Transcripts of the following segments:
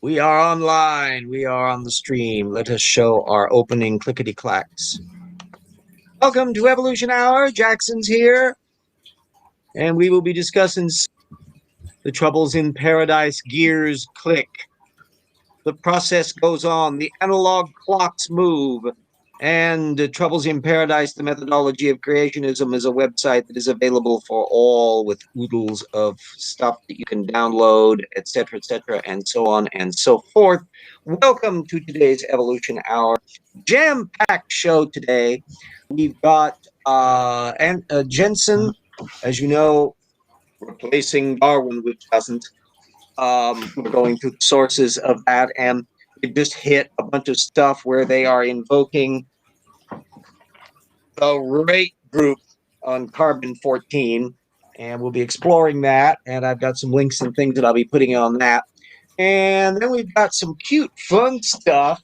We are online. We are on the stream. Let us show our opening clickety-clacks. Welcome to Evolution Hour. Jackson's here. And we will be discussing the troubles in paradise. Gears click. The process goes on. The analog clocks move. And Troubles in Paradise, the methodology of creationism, is a website that is available for all with oodles of stuff that you can download, etc., and so on and so forth. Welcome to today's Evolution Hour. Jam-packed show today. We've got Jeanson, as you know, replacing Darwin, which doesn't. We're going through the sources of that, and it just hit a bunch of stuff where they are invoking the rate group on carbon-14, and we'll be exploring that, and I've got some links and things that I'll be putting on that. And then we've got some cute, fun stuff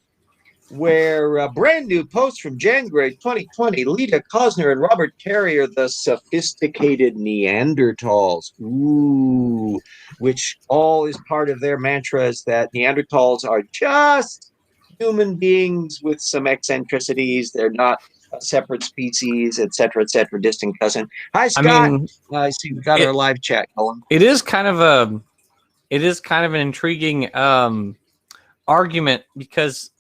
where a brand new post from January 2020, Lita Cosner and Robert Carrier, the sophisticated Neanderthals. Ooh, which all is part of their mantras that Neanderthals are just human beings with some eccentricities. They're not a separate species, etc., distant cousin. Hi, Scott. I mean, I see we've got our live chat going. It is kind of an intriguing argument because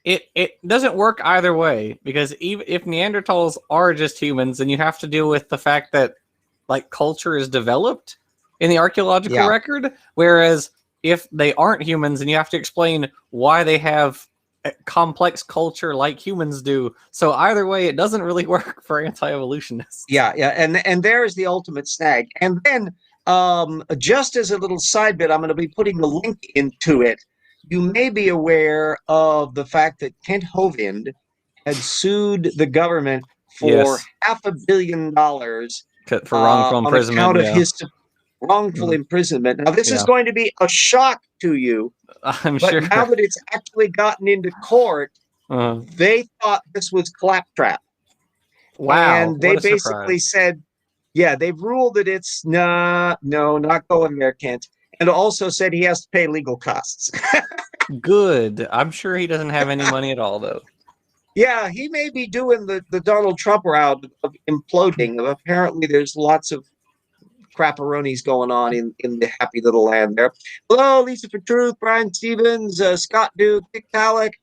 it doesn't work either way, because even if Neanderthals are just humans, then you have to deal with the fact that like culture is developed in the archaeological record, whereas if they aren't humans, then you have to explain why they have a complex culture like humans do. So either way, it doesn't really work for anti-evolutionists. Yeah, and there is the ultimate snag. And then just as a little side bit, I'm going to be putting the link into it. You may be aware of the fact that Kent Hovind had sued the government for $500 million for wrongful imprisonment, on account of his wrongful imprisonment. Now, this is going to be a shock to you, I'm but sure. now that it's actually gotten into court, they thought this was claptrap. Wow! And they basically said, they've ruled that it's no, not going there, Kent. And also said he has to pay legal costs. Good. I'm sure he doesn't have any money at all, though. Yeah, he may be doing the Donald Trump route of imploding. Apparently, there's lots of crapperonis going on in the happy little land there. Hello, Lisa for Truth, Brian Stevens, Scott Duke, Dick Halleck.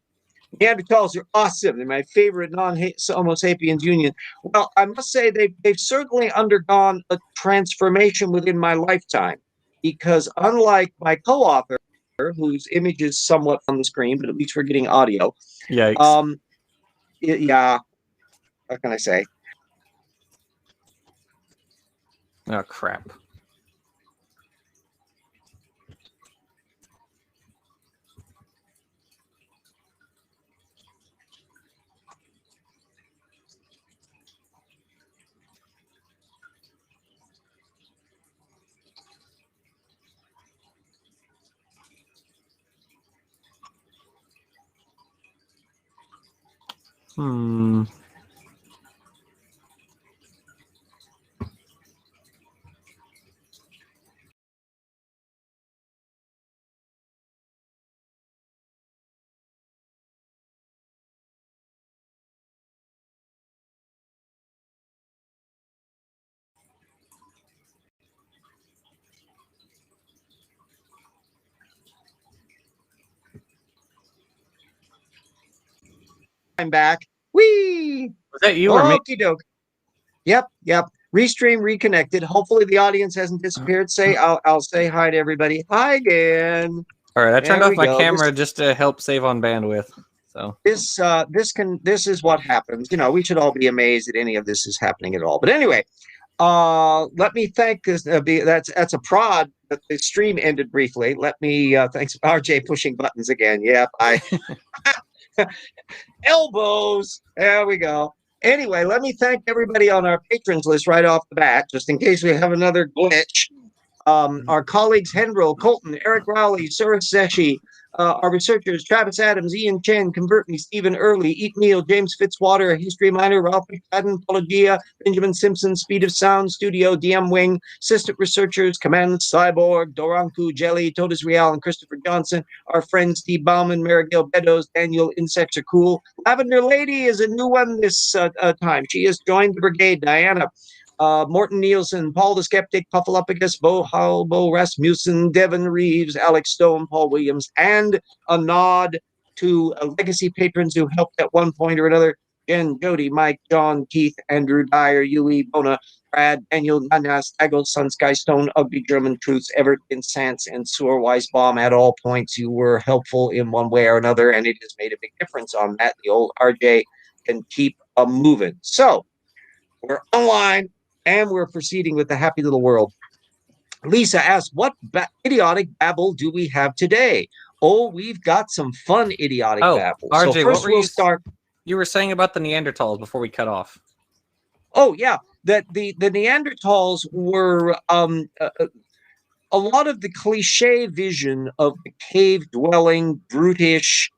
Neanderthals are awesome. They're my favorite non-Homo sapiens union. Well, I must say they've certainly undergone a transformation within my lifetime. Because unlike my co-author, whose image is somewhat on the screen, but at least we're getting audio. Yikes. What can I say? Oh, crap. I'm back. Whee! Was that you or me? Okie doke. Yep. Restream reconnected. Hopefully the audience hasn't disappeared. I'll say hi to everybody. Hi again. All right, I turned off my camera just to help save on bandwidth. So this is what happens. You know, we should all be amazed that any of this is happening at all. But anyway, let me thank this. That's a prod. That the stream ended briefly. Let me thanks RJ pushing buttons again. Yep, I elbows. There we go. Anyway, let me thank everybody on our patrons list right off the bat, just in case we have another glitch. Our colleagues Hendrell, Colton, Eric Rowley, Suresh Zeshi, our researchers Travis Adams, Ian Chen, Convert Me, Stephen Early, Eat Meal, James Fitzwater, History Minor, Ralph McFadden, Pelagia, Benjamin Simpson, Speed of Sound, Studio, DM Wing, Assistant Researchers, Command Cyborg, Doranku, Jelly, Totus Real, and Christopher Johnson, our friends Steve Bauman, Marigale Beddoes, Daniel, Insects Are Cool. Lavender Lady is a new one this time. She has joined the brigade, Diana. Morton Nielsen, Paul the Skeptic, Puffalopagus, Bo Howell, Bo Rasmussen, Devin Reeves, Alex Stone, Paul Williams, and a nod to legacy patrons who helped at one point or another. Jen, Jody, Mike, John, Keith, Andrew, Dyer, Yui, Bona, Brad, Daniel, Nana, Staggle, Sun, Sky, Stone, Ugly German Truths, Everton, Sance, and Sewer Weisbaum. At all points, you were helpful in one way or another, and it has made a big difference on that. The old RJ can keep moving. So, we're online and we're proceeding with the happy little world. Lisa asks, what idiotic babble do we have today? Oh, we've got some fun idiotic babble. RJ, so first we'll start. You were saying about the Neanderthals before we cut off. Oh, yeah. That the Neanderthals were a lot of the cliche vision of the cave-dwelling, brutish,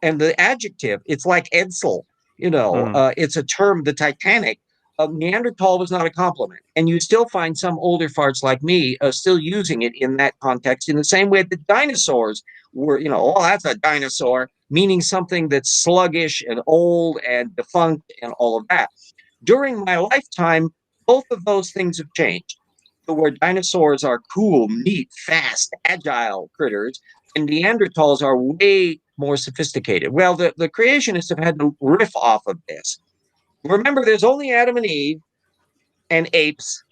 and the adjective, it's like Edsel, it's a term, the Titanic. Neanderthal was not a compliment. And you still find some older farts like me still using it in that context, in the same way that dinosaurs were, oh, that's a dinosaur, meaning something that's sluggish and old and defunct and all of that. During my lifetime, both of those things have changed. So where dinosaurs are cool, neat, fast, agile critters, and Neanderthals are way more sophisticated. Well, the creationists have had to riff off of this. Remember, there's only Adam and Eve and apes,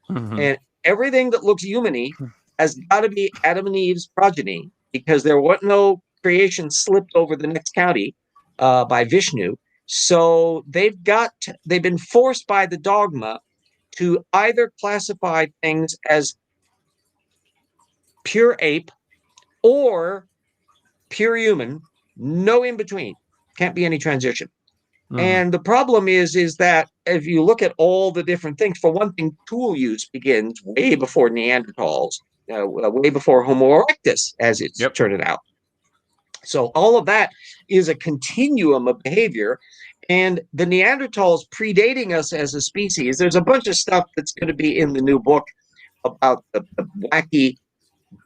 and everything that looks human-y has got to be Adam and Eve's progeny, because there wasn't no creation slipped over the next county by Vishnu. So they've been forced by the dogma to either classify things as pure ape or pure human, no in between. Can't be any transition. And the problem is that if you look at all the different things, for one thing, tool use begins way before Neanderthals, way before Homo erectus, as it's turning out. So all of that is a continuum of behavior. And the Neanderthals predating us as a species, there's a bunch of stuff that's going to be in the new book about the wacky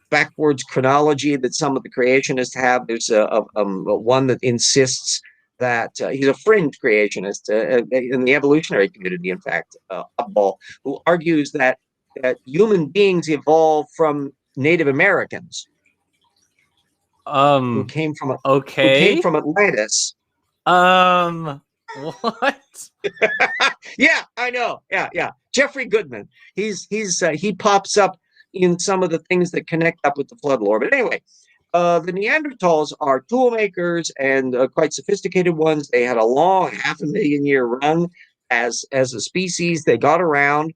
backwards chronology that some of the creationists have. There's a one that insists that he's a fringe creationist in the evolutionary community, in fact, who argues that human beings evolved from Native Americans who came from Atlantis. What? Yeah, I know. Yeah. Jeffrey Goodman. He pops up in some of the things that connect up with the flood lore. But anyway, the Neanderthals are tool makers and quite sophisticated ones. They had a long 500,000-year run as a species. They got around.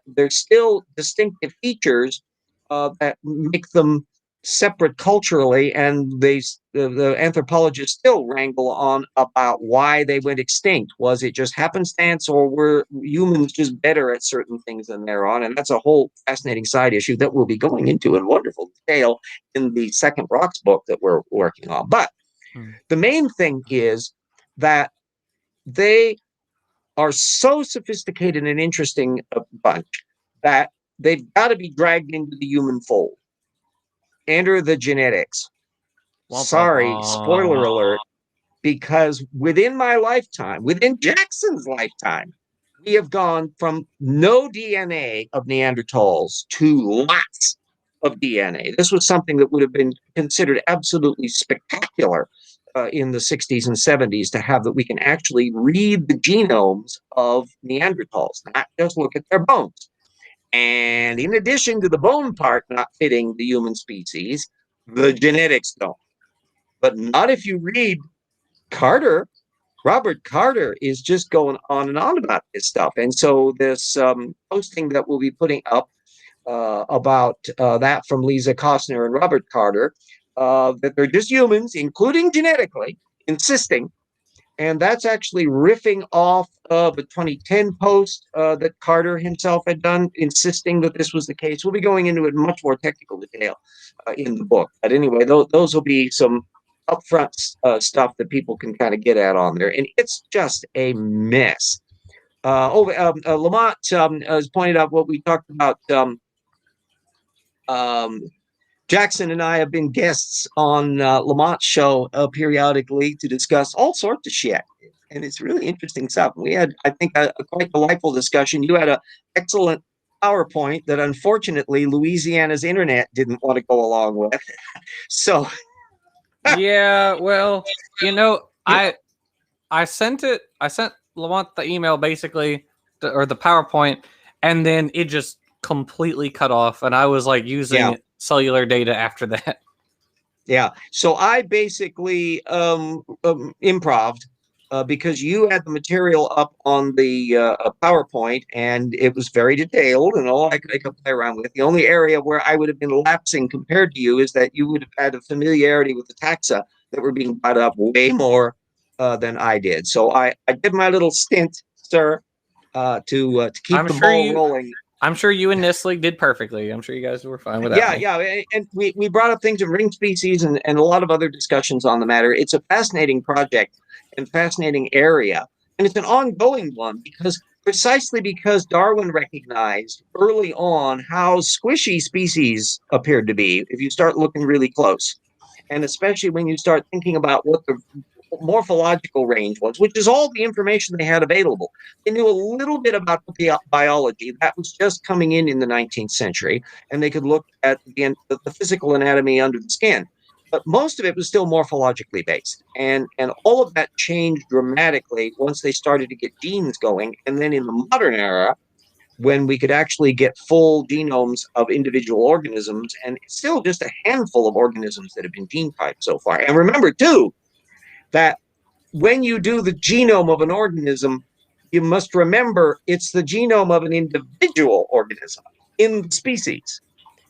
There's still distinctive features that make them separate culturally, and the anthropologists still wrangle on about why they went extinct. Was it just happenstance, or were humans just better at certain things than they're on? And that's a whole fascinating side issue that we'll be going into in wonderful detail in the second Rocks book that we're working on. But the main thing is that they are so sophisticated and interesting a bunch that they've got to be dragged into the human fold. Enter the genetics. Sorry, spoiler alert, because within my lifetime, within Jackson's lifetime, we have gone from no DNA of Neanderthals to lots of DNA. This was something that would have been considered absolutely spectacular in the 60s and 70s, to have that we can actually read the genomes of Neanderthals, not just look at their bones. And in addition to the bone part not fitting the human species, the genetics don't. But not if you read Carter. Robert Carter is just going on and on about this stuff. And so this posting that we'll be putting up about that from Lisa Kostner and Robert Carter, that they're just humans, including genetically, insisting And that's actually riffing off of a 2010 post that Carter himself had done, insisting that this was the case. We'll be going into it in much more technical detail in the book. But anyway, those will be some upfront stuff that people can kind of get at on there. And it's just a mess. Lamont has pointed out what we talked about. Jackson and I have been guests on Lamont's show periodically to discuss all sorts of shit. And it's really interesting stuff. We had, I think, a quite delightful discussion. You had an excellent PowerPoint that unfortunately Louisiana's internet didn't want to go along with. So, Yeah, well, I sent Lamont the email basically, or the PowerPoint, and then it just completely cut off, and I was like using cellular data after that. Yeah. So I basically improved because you had the material up on the PowerPoint and it was very detailed and all I could play around with. The only area where I would have been lapsing compared to you is that you would have had a familiarity with the taxa that were being brought up way more than I did. So I did my little stint, sir, to keep the ball rolling. I'm sure you and Nestle did perfectly. I'm sure you guys were fine without me. Yeah. And we brought up things of ring species and a lot of other discussions on the matter. It's a fascinating project and fascinating area. And it's an ongoing one precisely because Darwin recognized early on how squishy species appeared to be if you start looking really close. And especially when you start thinking about what the morphological range was, which is all the information they had available. They knew a little bit about the biology that was just coming in the 19th century, and they could look at the physical anatomy under the skin. But most of it was still morphologically based, and all of that changed dramatically once they started to get genes going. And then in the modern era, when we could actually get full genomes of individual organisms, and it's still just a handful of organisms that have been gene typed so far. And remember, too, that when you do the genome of an organism, you must remember it's the genome of an individual organism in the species.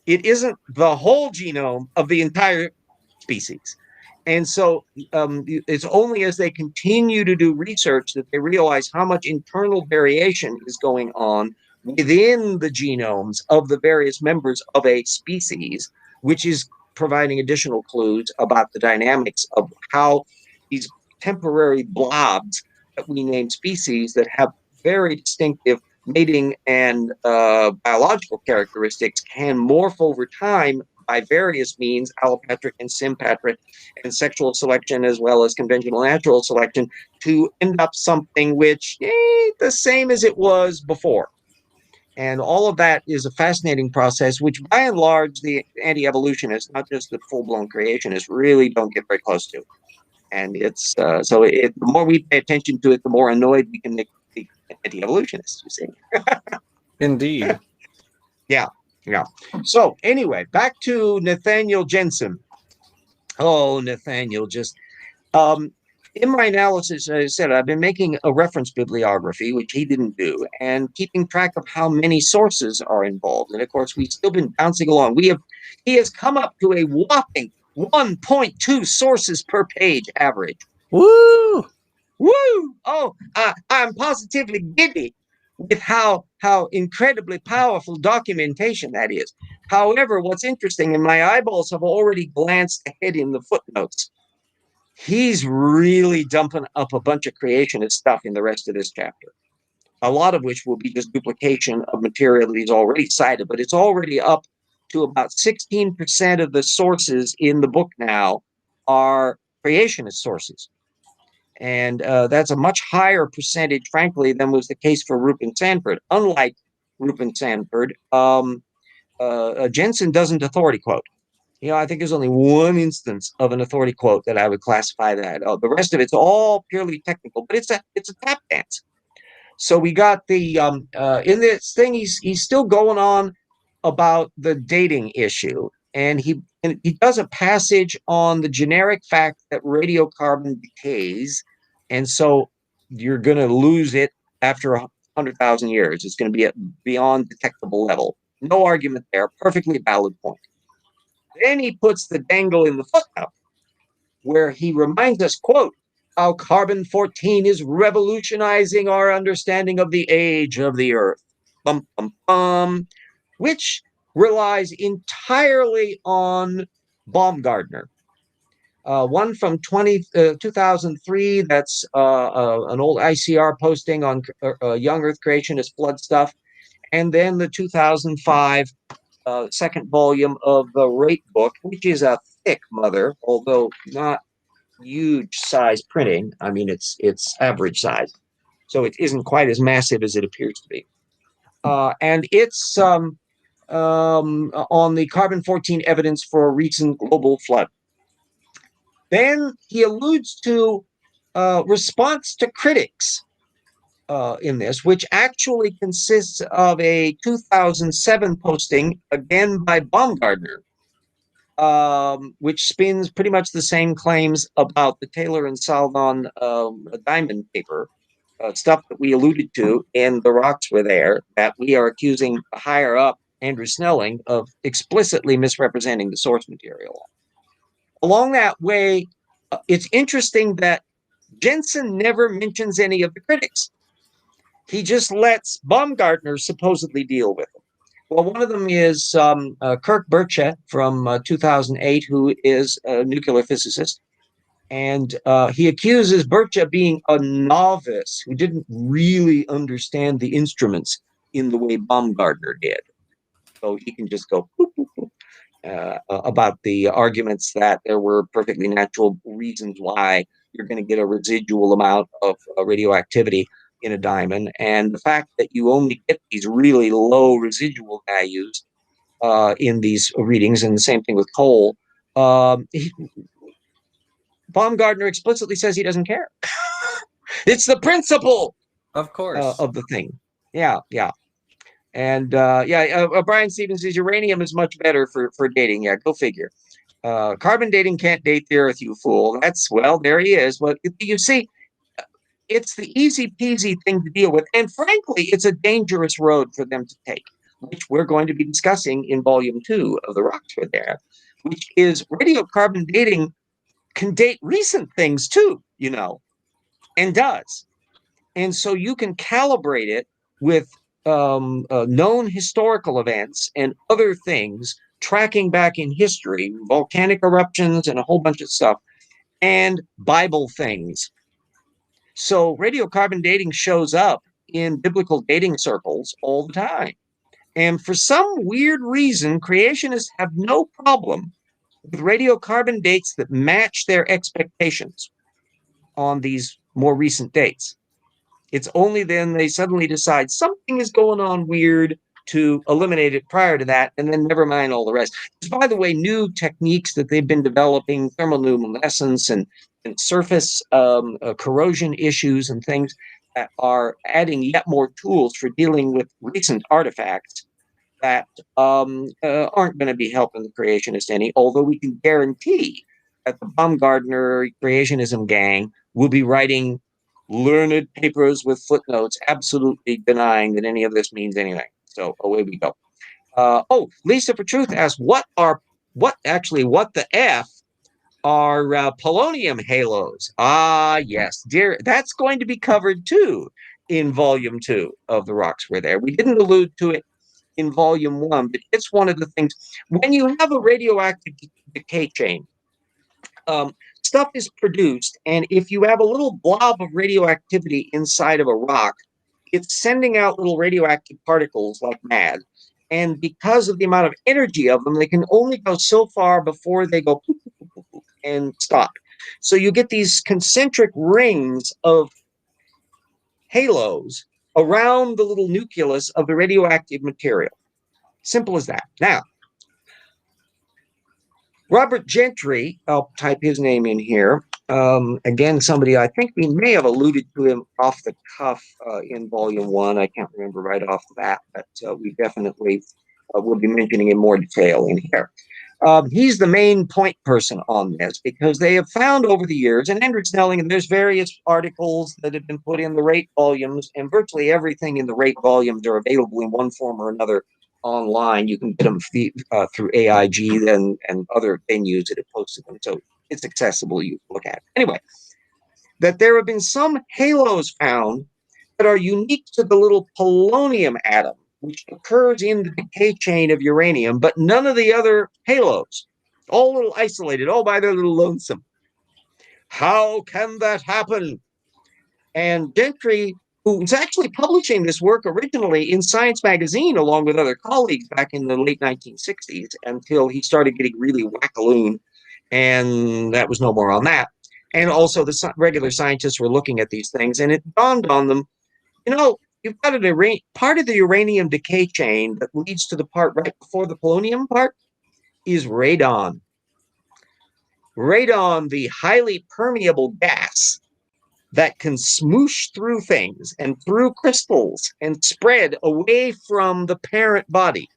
It isn't the whole genome of the entire species. And so it's only as they continue to do research that they realize how much internal variation is going on within the genomes of the various members of a species, which is providing additional clues about the dynamics of how these temporary blobs that we name species that have very distinctive mating and biological characteristics can morph over time by various means, allopatric and sympatric, and sexual selection as well as conventional natural selection, to end up something which ain't the same as it was before. And all of that is a fascinating process, which by and large, the anti-evolutionists, not just the full-blown creationists, really don't get very close to. And it's the more we pay attention to it, the more annoyed we can make the anti-evolutionists, you see. Indeed. Yeah. So anyway, back to Nathaniel Jeanson. Oh, Nathaniel, just in my analysis, as I said, I've been making a reference bibliography, which he didn't do, and keeping track of how many sources are involved. And of course, we've still been bouncing along. He has come up to a whopping 1.2 sources per page average. Woo! Oh, I'm positively giddy with how incredibly powerful documentation that is. However, what's interesting, and my eyeballs have already glanced ahead in the footnotes, he's really dumping up a bunch of creationist stuff in the rest of this chapter, a lot of which will be just duplication of material that he's already cited, but it's already up to about 16% of the sources in the book now are creationist sources. And that's a much higher percentage, frankly, than was the case for Rupin Sanford. Unlike Rupin Sanford, Jeanson doesn't authority quote. I think there's only one instance of an authority quote that I would classify that. The rest of it's all purely technical, but it's a tap dance. So we got the in this thing, he's still going on about the dating issue, and he does a passage on the generic fact that radiocarbon decays, and so you're going to lose it after 100,000 years. It's going to be at beyond detectable level. No argument there. Perfectly valid point. Then he puts the dangle in the footnote where he reminds us, quote, how carbon-14 is revolutionizing our understanding of the age of the Earth. Bum, bum, bum, which relies entirely on Baumgartner. One from 2003, that's an old ICR posting on young Earth creationist flood stuff. And then the 2005 second volume of the Rate book, which is a thick mother, although not huge size printing. I mean, it's average size, so it isn't quite as massive as it appears to be. And it's on the carbon-14 evidence for a recent global flood. Then he alludes to response to critics in this, which actually consists of a 2007 posting, again by Baumgartner, which spins pretty much the same claims about the Taylor and Salvon diamond paper, stuff that we alluded to in The Rocks Were There, that we are accusing higher up Andrew Snelling of explicitly misrepresenting the source material. Along that way, it's interesting that Jeanson never mentions any of the critics. He just lets Baumgartner supposedly deal with them. Well, one of them is Kirk Birchett from 2008, who is a nuclear physicist. And he accuses Birchett of being a novice who didn't really understand the instruments in the way Baumgartner did. So he can just go boop, boop, boop, about the arguments that there were perfectly natural reasons why you're going to get a residual amount of radioactivity in a diamond, and the fact that you only get these really low residual values in these readings, and the same thing with coal. Baumgartner explicitly says he doesn't care. It's the principle, Of course. of the thing. Yeah. And Brian Stevens says uranium is much better for dating. Yeah, go figure. Carbon dating can't date the Earth, you fool. Well, there he is. Well, you see, it's the easy peasy thing to deal with. And frankly, it's a dangerous road for them to take, which we're going to be discussing in volume 2 of The Rocks Were There, which is radiocarbon dating can date recent things too, and does. And so you can calibrate it with known historical events and other things, tracking back in history, volcanic eruptions and a whole bunch of stuff, and Bible things. So radiocarbon dating shows up in biblical dating circles all the time. And for some weird reason, creationists have no problem with radiocarbon dates that match their expectations on these more recent dates. It's only then they suddenly decide something is going on weird to eliminate it prior to that, and then never mind all the rest. There's, by the way, new techniques that they've been developing, thermoluminescence and surface corrosion issues and things that are adding yet more tools for dealing with recent artifacts that aren't going to be helping the creationists any, although we can guarantee that the Baumgartner creationism gang will be writing learned papers with footnotes, absolutely denying that any of this means anything. So away we go. Lisa for Truth asks, what the F are polonium halos? Yes, dear, that's going to be covered too in volume 2 of The Rocks Were There. We didn't allude to it in volume 1, but it's one of the things. When you have a radioactive decay chain, stuff is produced, and if you have a little blob of radioactivity inside of a rock, it's sending out little radioactive particles like mad. And because of the amount of energy of them, they can only go so far before they go poof, poof, poof, poof, and stop. So you get these concentric rings of halos around the little nucleus of the radioactive material. Simple as that. Now, Robert Gentry, I'll type his name in here. Again, somebody I think we may have alluded to him off the cuff in volume 1. I can't remember right off the bat, but we definitely will be mentioning in more detail in here. He's the main point person on this because they have found over the years, and Andrew Snelling, and there's various articles that have been put in the Rate volumes, and virtually everything in the Rate volumes are available in one form or another online. You can get them through AIG and other venues that have posted them, so it's accessible. You can look at it. Anyway, that there have been some halos found that are unique to the little polonium atom, which occurs in the decay chain of uranium, but none of the other halos, all little isolated, all by their little lonesome. How can that happen? And Gentry, who was actually publishing this work originally in Science magazine along with other colleagues back in the late 1960s until he started getting really wackaloon, and that was no more on that. And also the regular scientists were looking at these things, and it dawned on them, you've got part of the uranium decay chain that leads to the part right before the polonium part is radon. Radon, the highly permeable gas that can smoosh through things and through crystals and spread away from the parent body.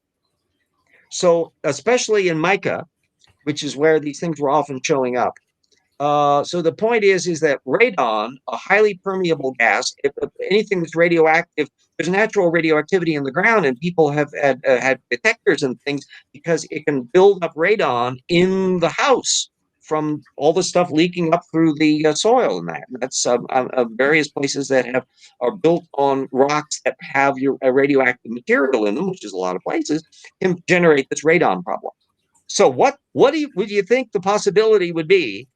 So, especially in mica, which is where these things were often showing up. So the point is that radon, a highly permeable gas, if anything that's radioactive, there's natural radioactivity in the ground, and people have had detectors and things because it can build up radon in the house from all the stuff leaking up through the soil and that. And that's various places that are built on rocks that have radioactive material in them, which is a lot of places, can generate this radon problem. So what would you think the possibility would be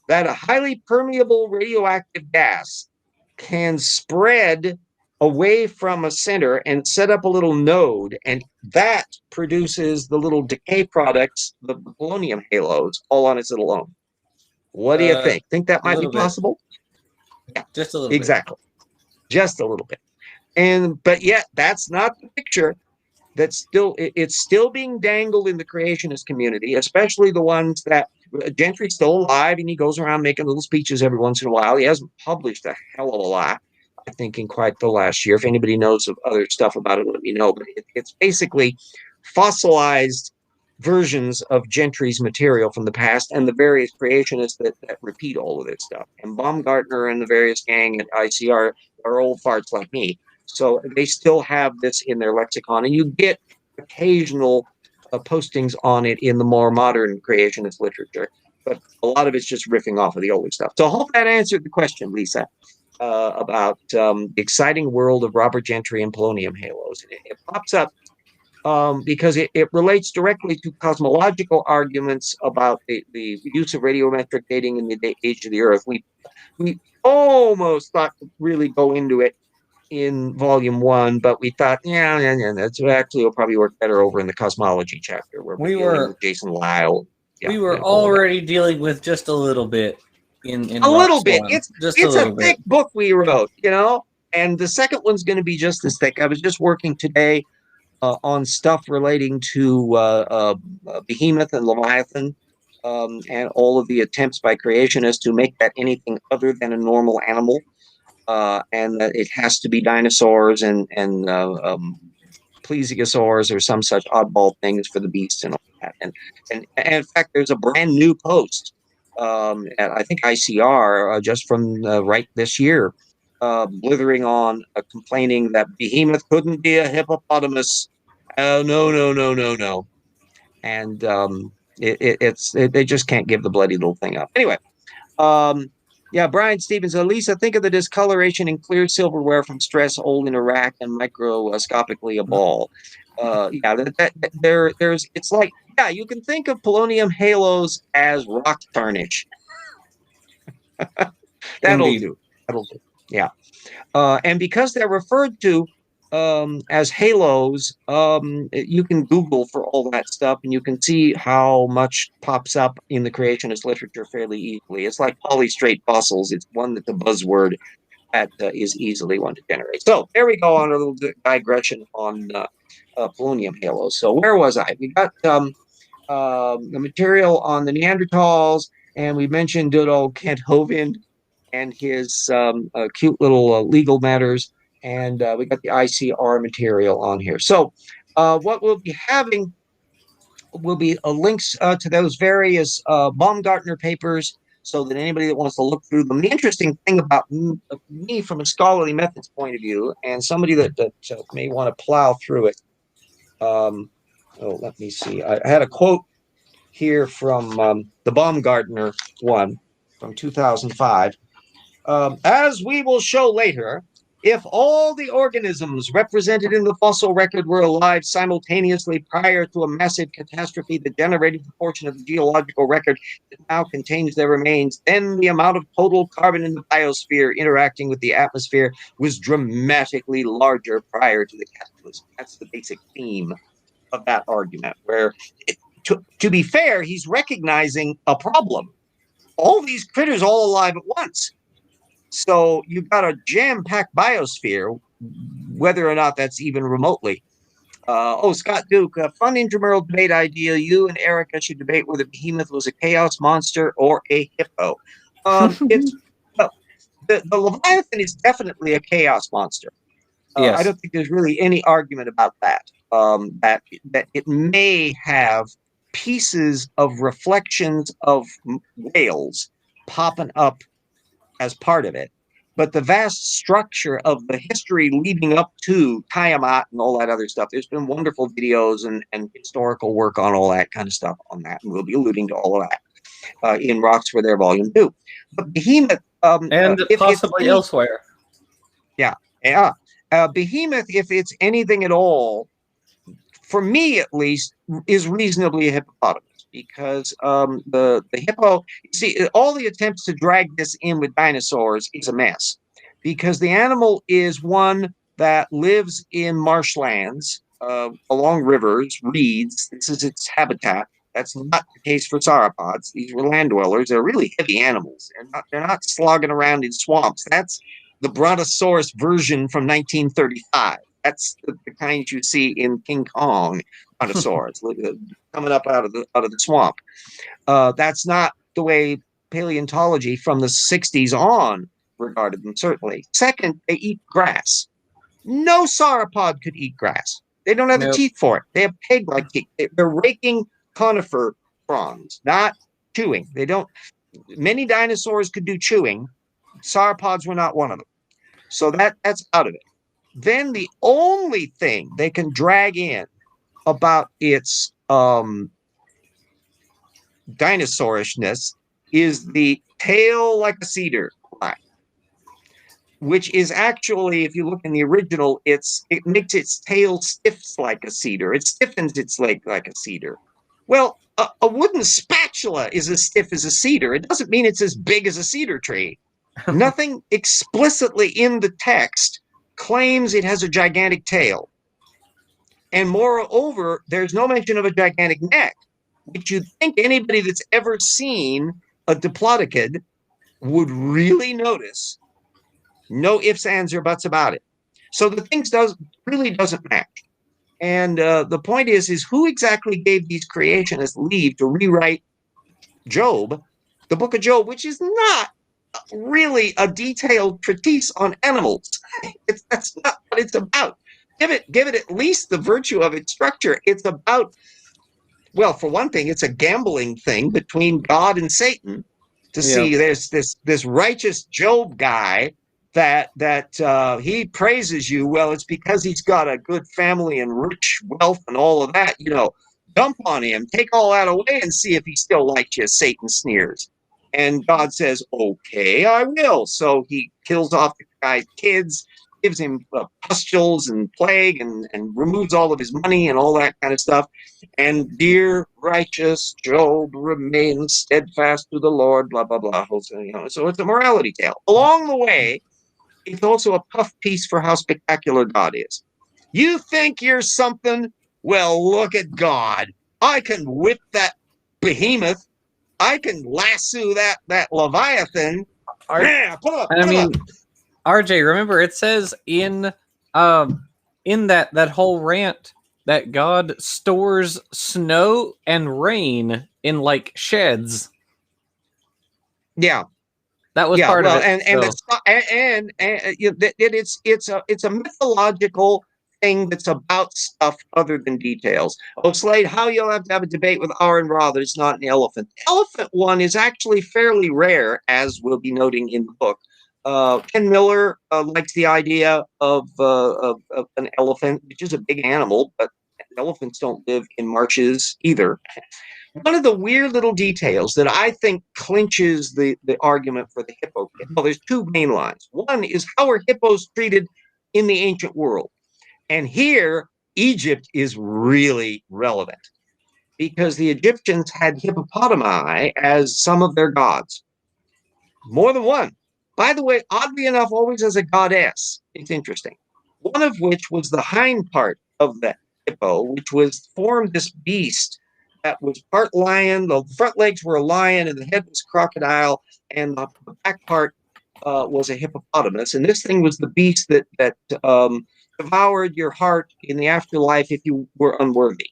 that a highly permeable radioactive gas can spread away from a center and set up a little node, and that produces the little decay products, the polonium halos, all on its little own? What do you think? Think that might be possible? Yeah, just a little exactly. Just a little bit. But yet that's not the picture. It's still being dangled in the creationist community, especially the ones that Gentry's still alive, and he goes around making little speeches every once in a while. He hasn't published a hell of a lot, I think, in quite the last year. If anybody knows of other stuff about it, let me know. But it's basically fossilized versions of Gentry's material from the past and the various creationists that repeat all of this stuff. And Baumgartner and the various gang at ICR are old farts like me. So they still have this in their lexicon, and you get occasional postings on it in the more modern creationist literature, but a lot of it's just riffing off of the older stuff. So I hope that answered the question, Lisa, about the exciting world of Robert Gentry and polonium halos. It pops up because it relates directly to cosmological arguments about the use of radiometric dating in the age of the Earth. We almost thought to really go into it in volume 1, but we thought, that's actually will probably work better over in the cosmology chapter where we're dealing with Jason Lyle. We were already dealing with just a little bit in a little bit. It's a thick book we wrote, and the second one's going to be just as thick. I was just working today on stuff relating to Behemoth and Leviathan, and all of the attempts by creationists to make that anything other than a normal animal. And it has to be dinosaurs and plesiosaurs or some such oddball things for the beasts and all that. And in fact, there's a brand new post at I think ICR just from right this year, blithering on complaining that Behemoth couldn't be a hippopotamus. No. And they just can't give the bloody little thing up. Anyway. Brian Stevens, Lisa, think of the discoloration in clear silverware from stress old in Iraq and microscopically a ball. It's like, you can think of polonium halos as rock tarnish. That'll do. Yeah. And because they're referred to as halos, you can Google for all that stuff, and you can see how much pops up in the creationist literature fairly easily. It's like polystrate fossils. It's one that's a buzzword that is easily one to generate. So there we go on a little digression on polonium halos. So where was I? We got the material on the Neanderthals, and we mentioned good old Kent Hovind and his cute little legal matters. And we got the ICR material on here. So what we'll be having will be links to those various Baumgartner papers so that anybody that wants to look through them. The interesting thing about me from a scholarly methods point of view, and somebody that may want to plow through it. Let me see. I had a quote here from the Baumgartner one from 2005. As we will show later, if all the organisms represented in the fossil record were alive simultaneously prior to a massive catastrophe that generated the portion of the geological record that now contains their remains, then the amount of total carbon in the biosphere interacting with the atmosphere was dramatically larger prior to the cataclysm. That's the basic theme of that argument, where, to be fair, he's recognizing a problem. All these critters all alive at once. So you've got a jam-packed biosphere, whether or not that's even remotely. Scott Duke, a fun intramural debate idea. You and Erica should debate whether Behemoth was a chaos monster or a hippo. It's well, the Leviathan is definitely a chaos monster. I Yes. don't think there's really any argument about that. That it may have pieces of reflections of whales popping up as part of it. But the vast structure of the history leading up to Tiamat and all that other stuff, there's been wonderful videos and historical work on all that kind of stuff on that. And we'll be alluding to all of that in Rocks for Their Volume 2. But Behemoth, And if possibly elsewhere. yeah, Behemoth, if it's anything at all, for me at least, is reasonably a hippopotamus. Because the hippo, see, all the attempts to drag this in with dinosaurs is a mess. Because the animal is one that lives in marshlands, along rivers, reeds. This is its habitat. That's not the case for sauropods. These were land dwellers. They're really heavy animals. They're not slogging around in swamps. That's the Brontosaurus version from 1935. That's the kind you see in King Kong Brontosaurus coming up out of the swamp. That's not the way paleontology from the 60s on regarded them, certainly. Second, they eat grass. No sauropod could eat grass. They don't have the Nope. teeth for it. They have peg-like teeth. They're raking conifer fronds, not chewing. They don't. Many dinosaurs could do chewing. Sauropods were not one of them. So that's out of it. Then the only thing they can drag in about its dinosaurishness is the tail like a cedar line, which is actually, if you look in the original, it makes its tail stiff like a cedar. It stiffens its leg like a cedar. Well, a wooden spatula is as stiff as a cedar. It doesn't mean it's as big as a cedar tree. Nothing explicitly in the text claims it has a gigantic tail. And moreover, there's no mention of a gigantic neck, which you'd think anybody that's ever seen a diplodocid would really notice. No ifs, ands, or buts about it. So the thing really doesn't match. And the point is who exactly gave these creationists leave to rewrite Job, the book of Job, which is not really a detailed treatise on animals. That's not what it's about. Give it at least the virtue of its structure. It's about, well, for one thing, it's a gambling thing between God and Satan to see there's this righteous Job guy that he praises you. Well, it's because he's got a good family and rich wealth and all of that. Dump on him, take all that away, and see if he still likes you. Satan sneers. And God says, okay, I will. So he kills off the guy's kids, gives him pustules and plague, and removes all of his money and all that kind of stuff. And dear righteous Job remains steadfast to the Lord, blah, blah, blah. So it's a morality tale. Along the way, it's also a puff piece for how spectacular God is. You think you're something? Well, look at God. I can whip that behemoth. I can lasso that Leviathan. Yeah, put him up. RJ, remember it says in that whole rant that God stores snow and rain in like sheds. Yeah, that was part of it. It's a mythological thing that's about stuff other than details. Oh, Slade, how you'll have to have a debate with Aaron Ra that it's not an elephant. The elephant one is actually fairly rare, as we'll be noting in the book. Ken Miller likes the idea of an elephant, which is a big animal, but elephants don't live in marshes either. one of the weird little details that I think clinches the argument for the hippo kid. Well, there's two main lines. One is how are hippos treated in the ancient world? And here, Egypt is really relevant because the Egyptians had hippopotami as some of their gods, more than one. By the way, oddly enough, always as a goddess. It's interesting. One of which was the hind part of the hippo, which was formed this beast that was part lion. The front legs were a lion, and the head was crocodile, and the back part was a hippopotamus. And this thing was the beast that devoured your heart in the afterlife if you were unworthy.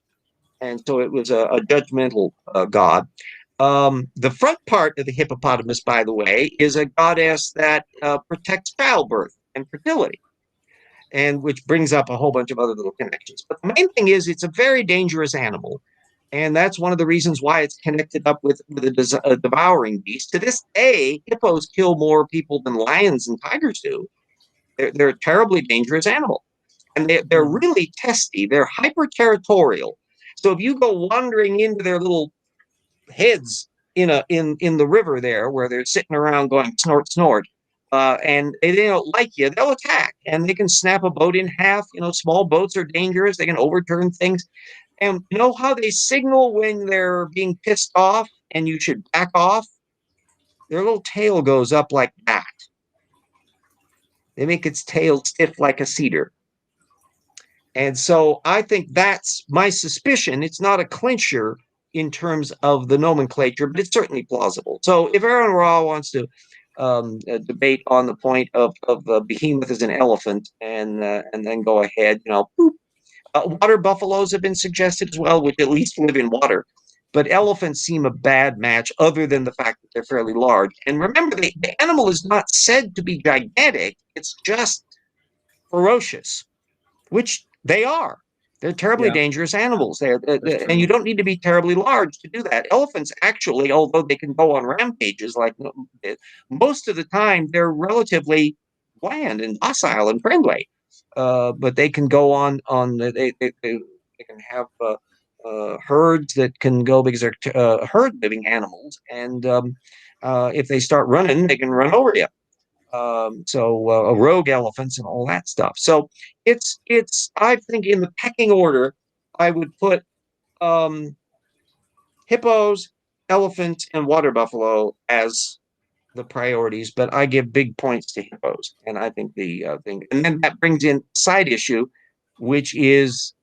And so it was a judgmental god. The front part of the hippopotamus, by the way, is a goddess that protects childbirth and fertility, and which brings up a whole bunch of other little connections. But the main thing is it's a very dangerous animal. And that's one of the reasons why it's connected up with a devouring beast. To this day, hippos kill more people than lions and tigers do. They're a terribly dangerous animal. And they're really testy. They're hyper territorial. So if you go wandering into their little heads in the river there where they're sitting around going snort snort, and they don't like you, they'll attack, and they can snap a boat in half. Small boats are dangerous. They can overturn things. And you know how they signal when they're being pissed off and you should back off? Their little tail goes up like that. They make its tail stiff like a cedar. And so I think that's my suspicion. It's not a clincher in terms of the nomenclature, but it's certainly plausible. So if Aaron Ra wants to debate on the point of behemoth as an elephant, and then go ahead, boop. Water buffaloes have been suggested as well, which at least live in water. But elephants seem a bad match, other than the fact that they're fairly large. And remember, the animal is not said to be gigantic. It's just ferocious, which they are. They're terribly dangerous animals. And you don't need to be terribly large to do that. Elephants, actually, although they can go on rampages, like most of the time, they're relatively bland and docile and friendly. But they can go on. They can have herds that can go, because they're herd living animals, and if they start running, they can run over you. Rogue elephants and all that stuff. So it's I think in the pecking order, I would put hippos, elephants, and water buffalo as the priorities, but I give big points to hippos. And I think the thing, and then that brings in side issue, which is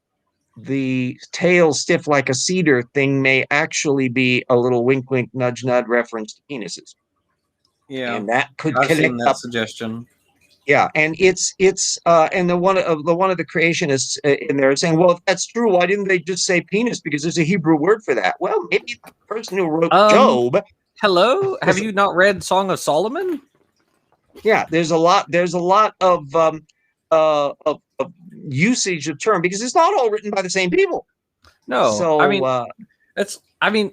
the tail stiff like a cedar thing may actually be a little wink, wink, nudge, nudge reference to penises. Yeah, and that could I've connect seen that up. suggestion. Yeah, and it's and the one of the creationists in there is saying, well, if that's true, why didn't they just say penis? Because there's a Hebrew word for that. Well, maybe the person who wrote Job. Hello, have you not read Song of Solomon? Yeah, there's a lot of usage of term, because it's not all written by the same people. No, so I mean,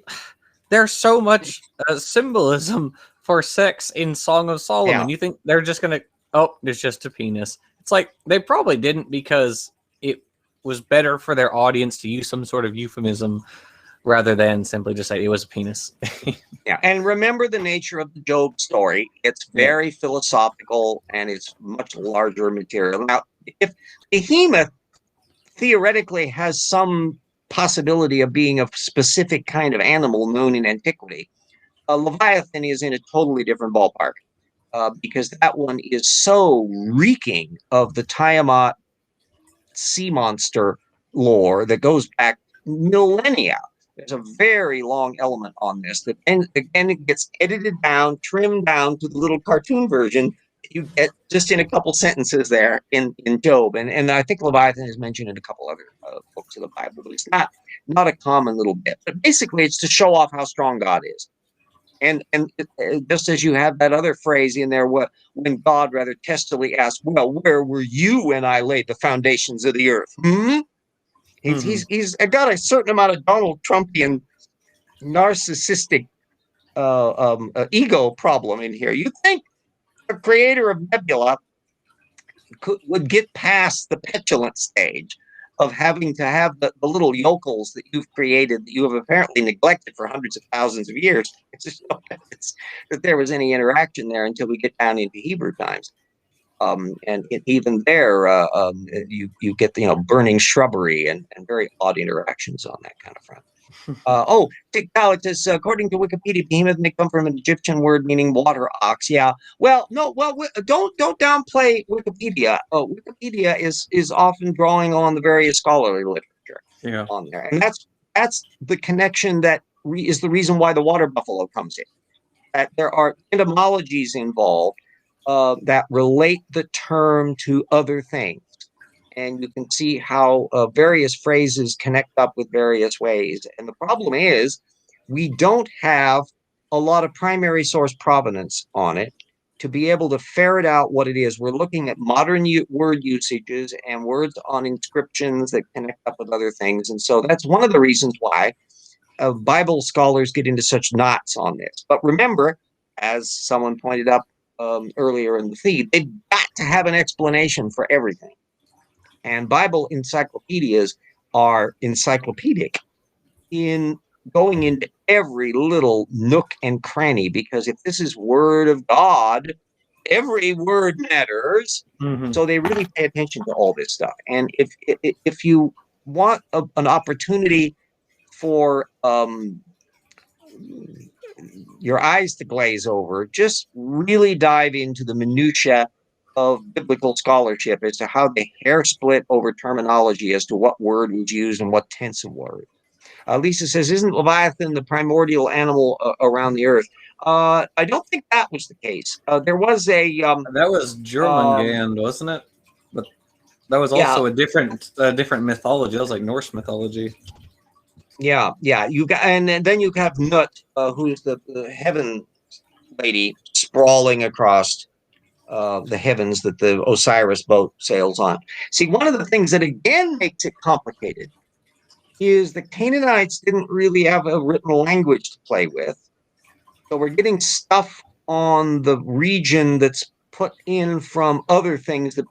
there's so much symbolism for sex in Song of Solomon. Yeah. You think they're just gonna? Oh, there's just a penis. It's like they probably didn't, because it was better for their audience to use some sort of euphemism rather than simply just say it was a penis. Yeah, and remember the nature of the Job story. It's very philosophical, and it's much larger material. Now, if behemoth theoretically has some possibility of being a specific kind of animal known in antiquity, Leviathan is in a totally different ballpark, because that one is so reeking of the Tiamat sea monster lore that goes back millennia. There's a very long element on this that, and again, it gets edited down, trimmed down to the little cartoon version you get just in a couple sentences there in Job. And I think Leviathan is mentioned in a couple other books of the Bible, but it's not a common little bit. But basically, it's to show off how strong God is. And just as you have that other phrase in there, when God rather testily asked, well, where were you when I laid the foundations of the earth? He's got a certain amount of Donald Trumpian narcissistic ego problem in here. You think the creator of Nebula would get past the petulant stage of having to have the little yokels that you've created that you have apparently neglected for hundreds of thousands of years. It's just no evidence that there was any interaction there until we get down into Hebrew times. Even there, you get burning shrubbery and very odd interactions on that kind of front. Tiktalicus, according to Wikipedia, behemoth may come from an Egyptian word meaning water ox. Yeah. Well, no. Well, don't downplay Wikipedia. Wikipedia is often drawing on the various scholarly literature on there, and that's the connection that is the reason why the water buffalo comes in. That there are etymologies involved that relate the term to other things. And you can see how various phrases connect up with various ways. And the problem is we don't have a lot of primary source provenance on it to be able to ferret out what it is. We're looking at modern word usages and words on inscriptions that connect up with other things. And so that's one of the reasons why Bible scholars get into such knots on this. But remember, as someone pointed up earlier in the feed, they've got to have an explanation for everything. And Bible encyclopedias are encyclopedic in going into every little nook and cranny, because if this is word of God, every word matters. Mm-hmm. So they really pay attention to all this stuff. And if you want an opportunity for your eyes to glaze over, just really dive into the minutia of biblical scholarship as to how they hair split over terminology as to what word was used and what tense of word. Lisa says, isn't Leviathan the primordial animal around the earth? I don't think that was the case. There was a that was Jormungand, wasn't it? But that was also a different mythology. That was like Norse mythology. Yeah. You got, and then you have Nut, who's the heaven lady sprawling across the heavens that the Osiris boat sails on. See, one of the things that again makes it complicated is the Canaanites didn't really have a written language to play with. So we're getting stuff on the region that's put in from other things, that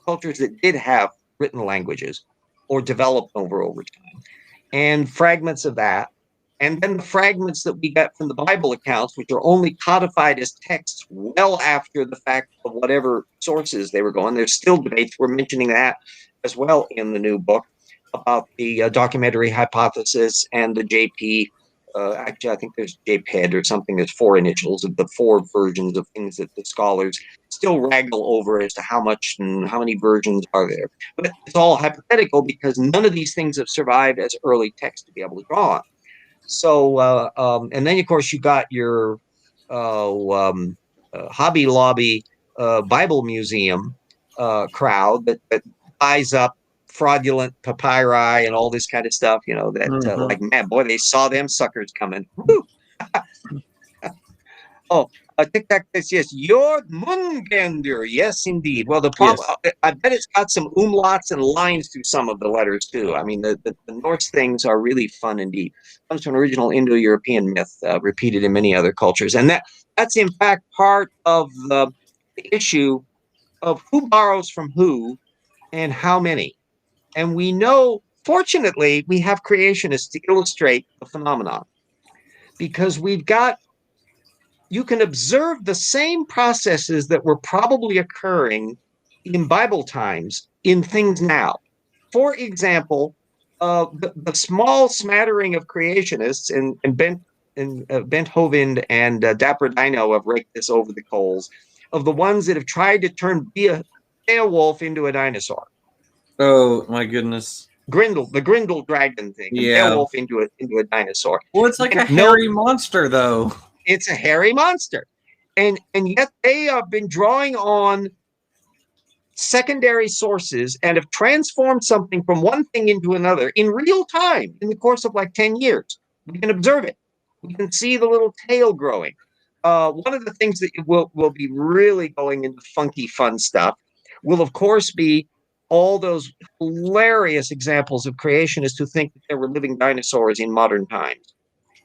cultures that did have written languages or developed over time, and fragments of that. And then the fragments that we get from the Bible accounts, which are only codified as texts well after the fact of whatever sources they were going. There's still debates. We're mentioning that as well in the new book about the documentary hypothesis and the JP. Actually, I think there's JPED or something that's 4 initials of the 4 versions of things that the scholars still wrangle over as to how much and how many versions are there. But it's all hypothetical because none of these things have survived as early text to be able to draw on. So, and then of course you got your Hobby Lobby Bible Museum crowd that buys up fraudulent papyri and all this kind of stuff. That like, man, boy, they saw them suckers coming. Tic Tac says, yes, your Mungender. Yes, indeed. Well, the problem, yes. I bet it's got some umlauts and lines through some of the letters, too. I mean, the Norse things are really fun indeed. It comes from an original Indo-European myth repeated in many other cultures. And that's, in fact, part of the issue of who borrows from who and how many. And we know, fortunately, we have creationists to illustrate the phenomenon, because we've got, you can observe the same processes that were probably occurring in Bible times in things now. For example, the small smattering of creationists and Bent Hovind and Dapper Dino have raked this over the coals, of the ones that have tried to turn Beowulf into a dinosaur. Oh my goodness! The Grindel dragon thing, yeah. Beowulf into a dinosaur. Well, it's like a hairy monster, though. It's a hairy monster. And yet they have been drawing on secondary sources and have transformed something from one thing into another in real time in the course of like 10 years. We can observe it. We can see the little tail growing. One of the things that will be really going into funky fun stuff will, of course, be all those hilarious examples of creationists who think that there were living dinosaurs in modern times.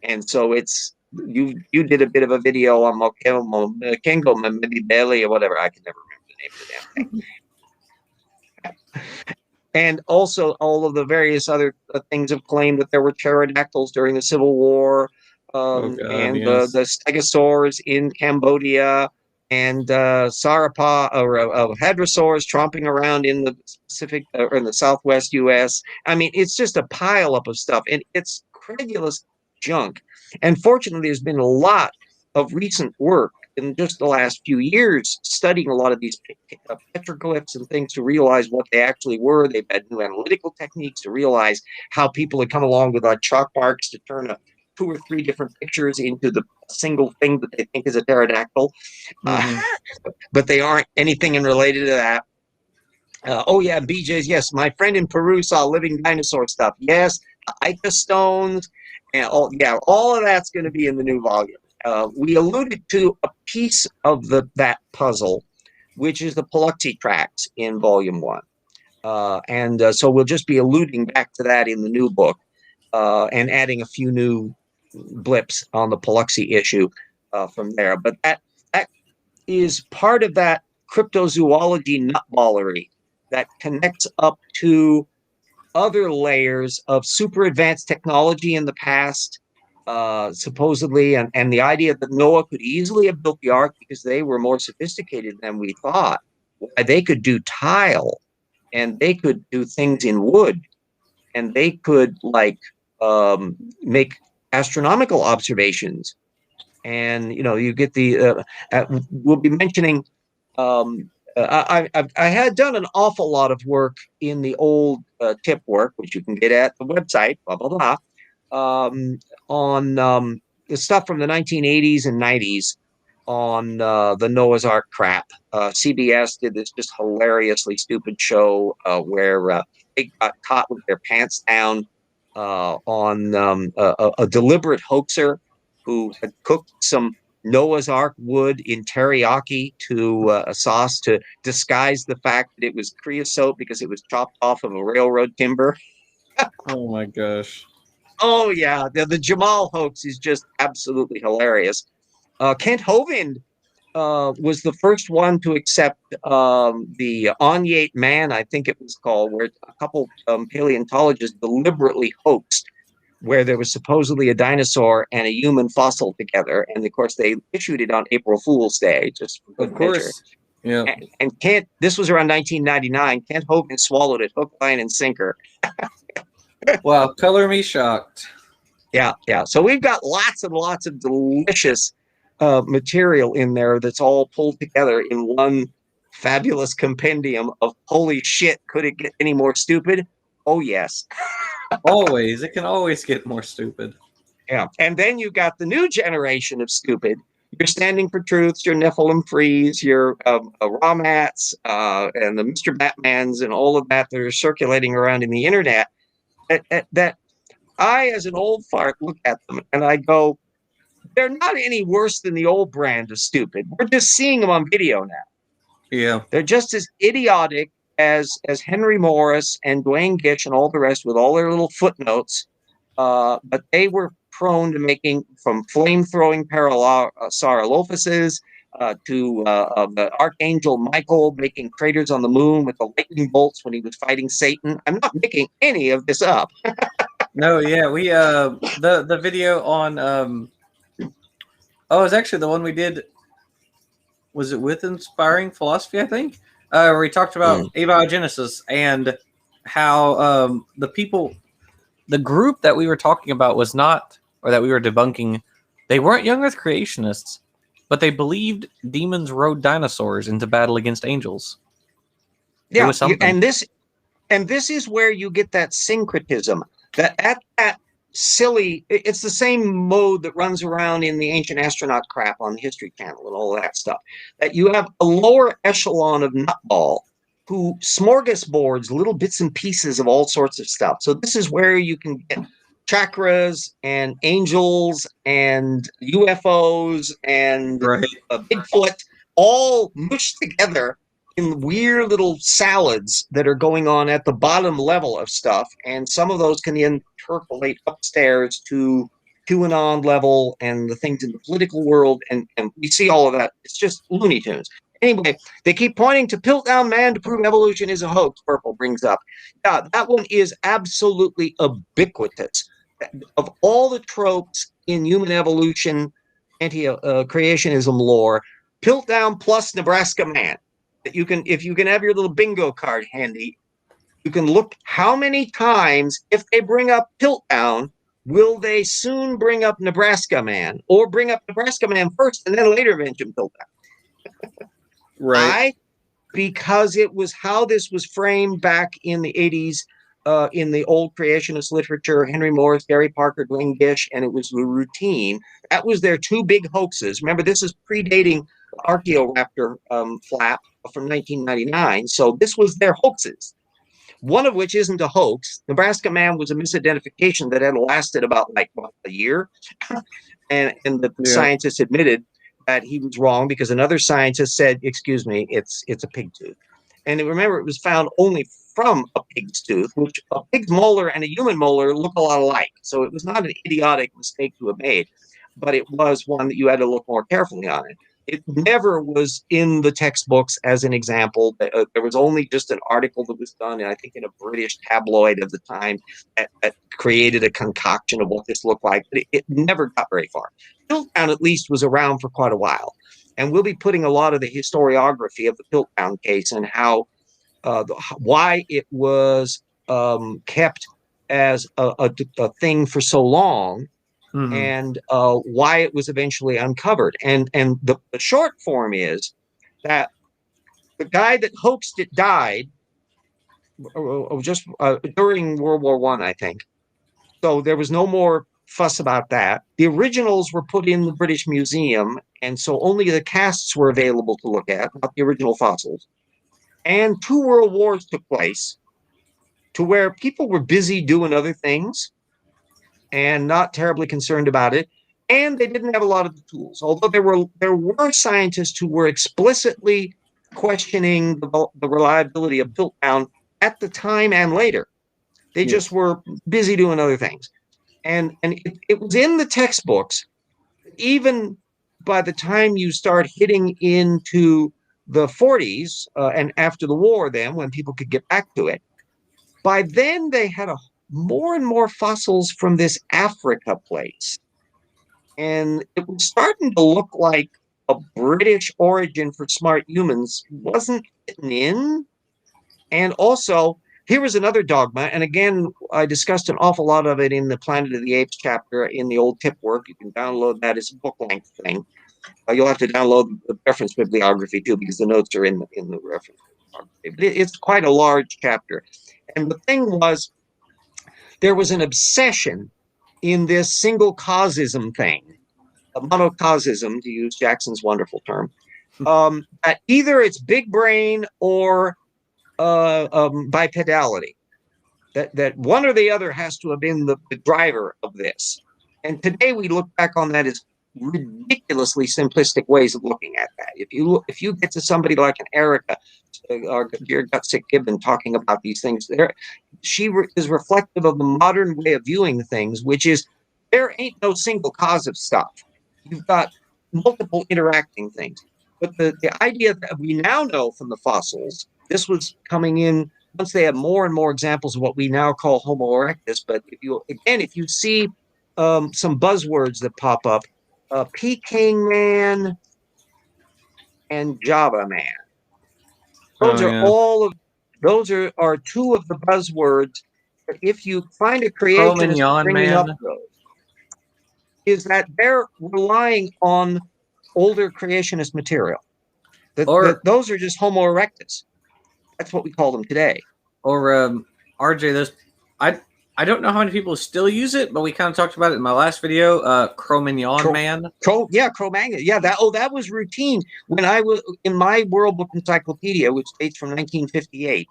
And so it's, you did a bit of a video on Kengo Mamidi Belly or whatever. I can never remember the name of the damn thing. And also all of the various other things have claimed that there were pterodactyls during the Civil War, Oh God, and yes. the stegosaurs in Cambodia, and sauropod or hadrosaurs tromping around in the Pacific or in the Southwest U.S. I mean, it's just a pile up of stuff, and it's credulous junk. And fortunately, there's been a lot of recent work in just the last few years studying a lot of these petroglyphs and things to realize what they actually were. They've had new analytical techniques to realize how people had come along with like chalk marks to turn 2 or 3 different pictures into the single thing that they think is a pterodactyl, Mm-hmm. but they aren't anything in related to that. Oh yeah, BJ's. Yes, my friend in Peru saw living dinosaur stuff. Yes, Ica stones, and all of that's going to be in the new volume. We alluded to a piece of that puzzle, which is the Paluxy tracks in Volume 1, and so we'll just be alluding back to that in the new book, and adding a few new blips on the Paluxy issue from there. But that is part of that cryptozoology nutballery that connects up to other layers of super advanced technology in the past, supposedly, and the idea that Noah could easily have built the ark because they were more sophisticated than we thought. They could do tile, and they could do things in wood, and they could make astronomical observations. And you get we'll be mentioning. I had done an awful lot of work in the old tip work, which you can get at the website, blah blah blah, on the stuff from the 1980s and 90s on the Noah's Ark crap. CBS did this just hilariously stupid show where they got caught with their pants down on a deliberate hoaxer who had cooked some Noah's Ark wood in teriyaki to a sauce to disguise the fact that it was creosote because it was chopped off of a railroad timber. Oh my gosh. Oh yeah, the Jamal hoax is just absolutely hilarious. Kent Hovind was the first one to accept the Onyate Man, I think it was called, where a couple paleontologists deliberately hoaxed where there was supposedly a dinosaur and a human fossil together. And of course, they issued it on April Fool's Day, just for Of good measure. course. Yeah. And Kent, this was around 1999, Kent Hovind swallowed it hook, line, and sinker. Wow. Color me shocked. Yeah, yeah. So we've got lots and lots of delicious material in there that's all pulled together in one fabulous compendium of holy shit, could it get any more stupid? Oh, yes. Always. It can always get more stupid. Yeah. And then you got the new generation of stupid. Your Standing for Truths, your Nephilim Freeze, your Romats, and the Mr. Batmans, and all of that that are circulating around in the internet. That I, as an old fart, look at them and I go, they're not any worse than the old brand of stupid. We're just seeing them on video now. Yeah. They're just as idiotic as Henry Morris and Dwayne Gitch and all the rest with all their little footnotes. But they were prone to making from flame-throwing Saurolophuses to the Archangel Michael making craters on the moon with the lightning bolts when he was fighting Satan. I'm not making any of this up. No, yeah, we the video on oh, it's actually the one we did. Was it with Inspiring Philosophy? I think where we talked about abiogenesis and how the group that we were talking about was not, or that we were debunking, they weren't young Earth creationists, but they believed demons rode dinosaurs into battle against angels. It Yeah, was something. and this is where you get that syncretism that at that silly, it's the same mode that runs around in the ancient astronaut crap on the History Channel and all that stuff, that you have a lower echelon of nutball who smorgasbords little bits and pieces of all sorts of stuff. So this is where you can get chakras and angels and UFOs and Right. Bigfoot all mushed together in weird little salads that are going on at the bottom level of stuff. And some of those can interpolate upstairs to QAnon level and the things in the political world. And we see all of that. It's just Looney Tunes. Anyway, they keep pointing to Piltdown Man to prove evolution is a hoax, Purple brings up. Yeah, that one is absolutely ubiquitous. Of all the tropes in human evolution, anti-creationism lore, Piltdown plus Nebraska Man. You can, if you can have your little bingo card handy, you can look how many times, if they bring up Piltdown, will they soon bring up Nebraska Man, or bring up Nebraska Man first and then later mention Piltdown? Right. I Because it was how this was framed back in the 80s in the old creationist literature, Henry Morris, Gary Parker, Dwayne Gish, and it was the routine. That was their two big hoaxes. Remember, this is predating Archaeoraptor flap from 1999, so this was their hoaxes. One of which isn't a hoax. Nebraska Man was a misidentification that had lasted about like what, a year, and the scientists admitted that he was wrong because another scientist said, "Excuse me, it's a pig tooth." And remember, it was found only from a pig's tooth, which a pig's molar and a human molar look a lot alike. So it was not an idiotic mistake to have made, but it was one that you had to look more carefully on it. It never was in the textbooks as an example. There was only just an article that was done, I think, in a British tabloid of the time that created a concoction of what this looked like. But it never got very far. Piltdown, at least, was around for quite a while. And we'll be putting a lot of the historiography of the Piltdown case and how why it was kept as a thing for so long, and why it was eventually uncovered. And the short form is that the guy that hoaxed it died just during World War I think. So there was no more fuss about that. The originals were put in the British Museum, and so only the casts were available to look at, not the original fossils. And 2 world wars took place, to where people were busy doing other things and not terribly concerned about it. And they didn't have a lot of the tools, although there were scientists who were explicitly questioning the reliability of Piltdown at the time and later. They just were busy doing other things. And it was in the textbooks. Even by the time you start hitting into the 40s and after the war, then when people could get back to it, by then they had more and more fossils from this Africa place. And it was starting to look like a British origin for smart humans wasn't fitting in. And also, here was another dogma. And again, I discussed an awful lot of it in the Planet of the Apes chapter in the old tip work. You can download that as a book length thing. You'll have to download the reference bibliography too, because the notes are in the reference bibliography. But it's quite a large chapter. And the thing was, there was an obsession in this single causism thing, a monocausism, to use Jackson's wonderful term, that either it's big brain or bipedality. That one or the other has to have been the driver of this. And today we look back on that as ridiculously simplistic ways of looking at that. If you get to somebody like an Erica or Dear Gutsick Gibbon talking about these things, she is reflective of the modern way of viewing things, which is there ain't no single cause of stuff. You've got multiple interacting things. But the idea that we now know from the fossils, this was coming in once they have more and more examples of what we now call Homo erectus. But if you see some buzzwords that pop up, Peking Man and Java Man. Those are 2 of the buzzwords. If you find a creationist bringing up those, is that they're relying on older creationist material. Those are just Homo erectus. That's what we call them today. Or RJ, I don't know how many people still use it, but we kind of talked about it in my last video. Cro-Magnon Man. Cro-Magnon. Yeah, that was routine when I was in my World Book Encyclopedia, which dates from 1958.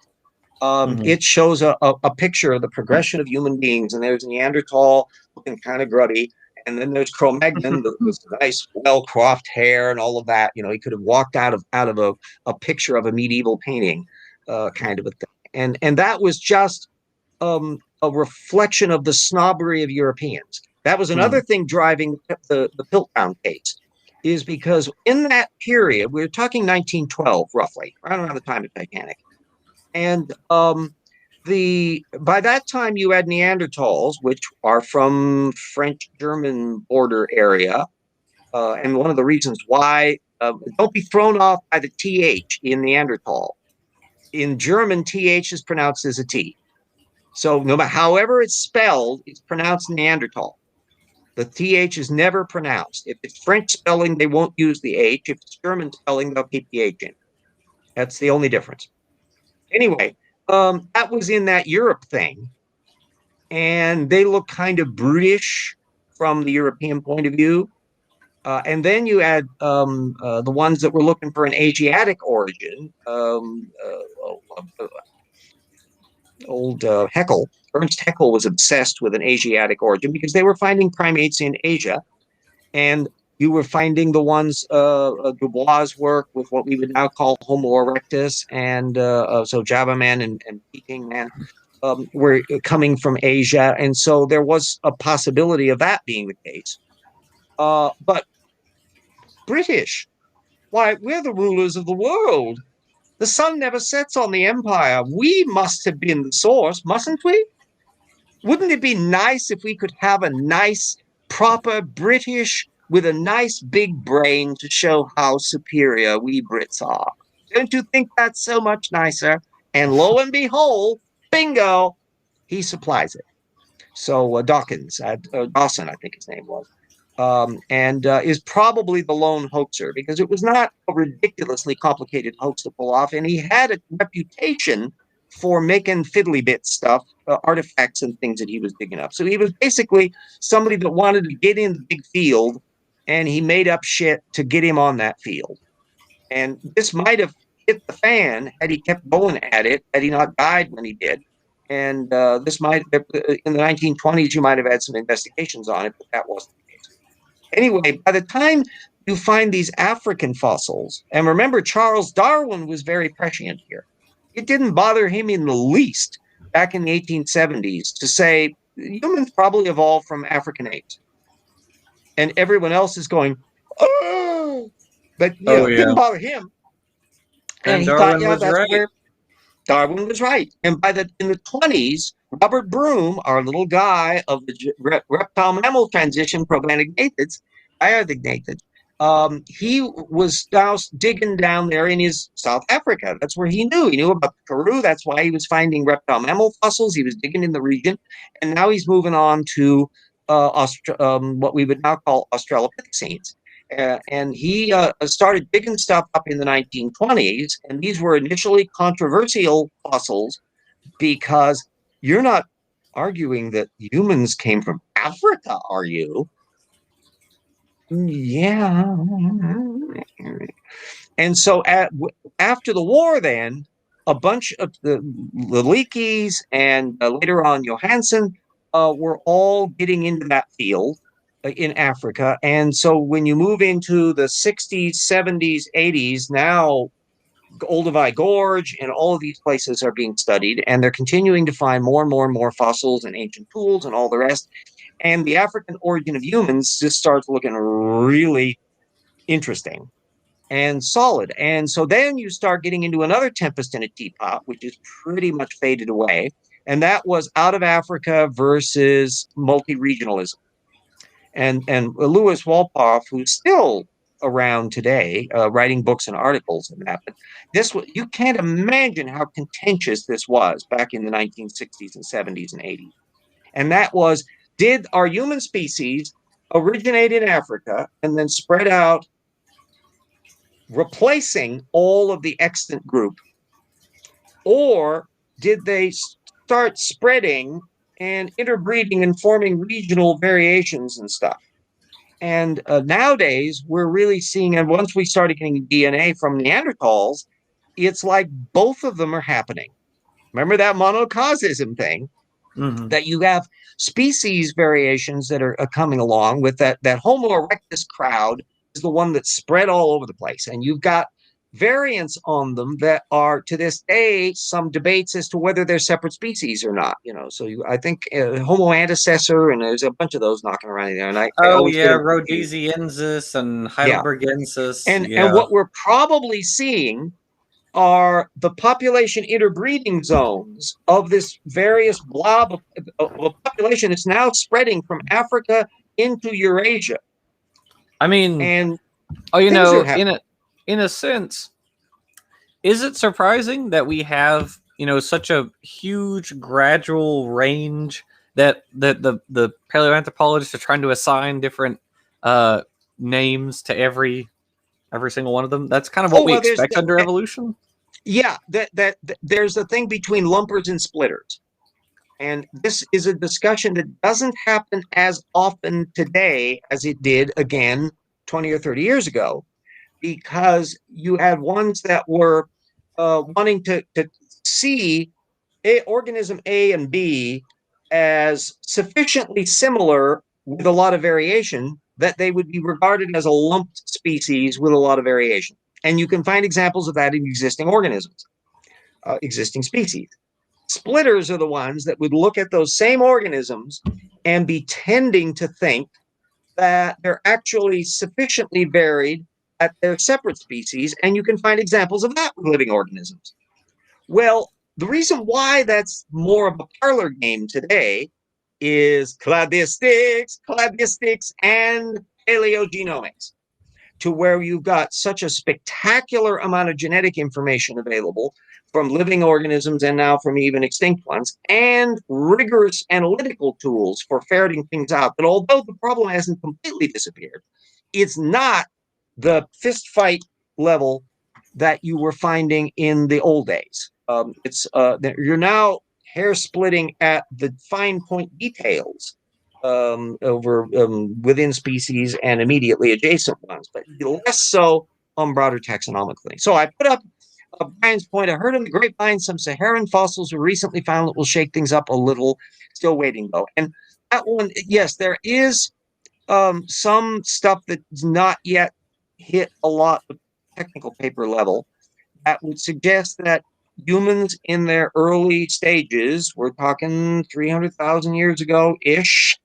It shows a picture of the progression of human beings, and there's Neanderthal looking kind of grubby, and then there's Cro-Magnon, this nice, well-coiffed hair and all of that. He could have walked out of a picture of a medieval painting, kind of a thing. And that was just a reflection of the snobbery of Europeans. That was another thing driving the Piltdown case. is because in that period, we're talking 1912, roughly, right around the time of Titanic. And by that time, you had Neanderthals, which are from French-German border area. And one of the reasons why, don't be thrown off by the TH in Neanderthal. In German, TH is pronounced as a T. So no matter however it's spelled, it's pronounced Neanderthal. The TH is never pronounced. If it's French spelling, they won't use the H. If it's German spelling, they'll keep the H in. That's the only difference. Anyway, that was in that Europe thing. And they look kind of brutish from the European point of view. And then you add the ones that were looking for an Asiatic origin. Old Haeckel, Ernst Haeckel was obsessed with an Asiatic origin because they were finding primates in Asia. And you were finding the ones Dubois' work with what we would now call Homo erectus, and so Java man and Peking man were coming from Asia. And so there was a possibility of that being the case. But British, why, we're the rulers of the world. The sun never sets on the empire. We must have been the source, mustn't we? Wouldn't it be nice if we could have a nice, proper British with a nice big brain to show how superior we Brits are? Don't you think that's so much nicer? And lo and behold, bingo, he supplies it. So Dawson, I think his name was, and is probably the lone hoaxer because it was not a ridiculously complicated hoax to pull off, and he had a reputation for making fiddly bit stuff, artifacts and things that he was digging up. So he was basically somebody that wanted to get in the big field, and he made up shit to get him on that field. And this might have hit the fan had he kept going at it, had he not died when he did. And this might, in the 1920s, you might have had some investigations on it, but that wasn't the case. Anyway, by the time you find these African fossils, and remember, Charles Darwin was very prescient here. It didn't bother him in the least back in the 1870s to say humans probably evolved from African apes. And everyone else is going, oh, but it didn't bother him. And he thought, Darwin yeah, was that's right. where Darwin was right. And in the 20s, Robert Broom, our little guy of the reptile mammal transition, probanignathid, he was now digging down there in South Africa. That's where he knew. He knew about the karoo. That's why he was finding reptile mammal fossils. He was digging in the region. And now he's moving on to what we would now call Australopithecines. And he started digging stuff up in the 1920s. And these were initially controversial fossils because you're not arguing that humans came from Africa, are you? Yeah. And so after the war, then a bunch of the Leakeys and later on Jeanson were all getting into that field in Africa. And so when you move into the 60s, 70s, 80s, now Olduvai Gorge and all of these places are being studied, and they're continuing to find more and more and more fossils and ancient tools and all the rest. And the African origin of humans just starts looking really interesting and solid. And so then you start getting into another tempest in a teapot, which is pretty much faded away. And that was out of Africa versus multi-regionalism. And Lewis Wolpoff, who's still around today, writing books and articles and that. But you can't imagine how contentious this was back in the 1960s and 70s and 80s. And that was, did our human species originate in Africa and then spread out, replacing all of the extant group? Or did they start spreading and interbreeding and forming regional variations and stuff? And nowadays, we're really seeing, and once we started getting DNA from Neanderthals, it's like both of them are happening. Remember that monocausism thing? Mm-hmm. That you have species variations that are coming along with that Homo erectus crowd is the one that's spread all over the place. And you've got variants on them that are to this day some debates as to whether they're separate species or not. So I think Homo antecessor, and there's a bunch of those knocking around there, and I Oh always get yeah, them confused. Rhodesiensis and Yeah, Heidelbergensis. and Yeah. what we're probably seeing are the population interbreeding zones of this various blob of a population that's now spreading from Africa into Eurasia, I mean, and oh, things are happening. in a sense, is it surprising that we have such a huge gradual range that the paleoanthropologists are trying to assign different uh, names to every single one of them? That's kind of what Oh we well, there's expect under evolution. yeah, that there's a thing between lumpers and splitters. And this is a discussion that doesn't happen as often today as it did again 20 or 30 years ago, because you had ones that were wanting to see organism A and B as sufficiently similar with a lot of variation that they would be regarded as a lumped species with a lot of variation. And you can find examples of that in existing organisms, existing species. Splitters are the ones that would look at those same organisms and be tending to think that they're actually sufficiently varied at their separate species, and you can find examples of that with living organisms. Well, the reason why that's more of a parlor game today is cladistics, and paleogenomics, to where you've got such a spectacular amount of genetic information available from living organisms and now from even extinct ones, and rigorous analytical tools for ferreting things out, that although the problem hasn't completely disappeared, it's not the fist fight level that you were finding in the old days. It's you're now hair splitting at the fine point details over within species and immediately adjacent ones, but less so on broader taxonomically. So I put up Brian's point. I heard in the grapevine some Saharan fossils were recently found that will shake things up a little. Still waiting though. And that one, yes, there is some stuff that's not yet hit a lot of technical paper level that would suggest that humans in their early stages, we're talking 300,000 years ago ish,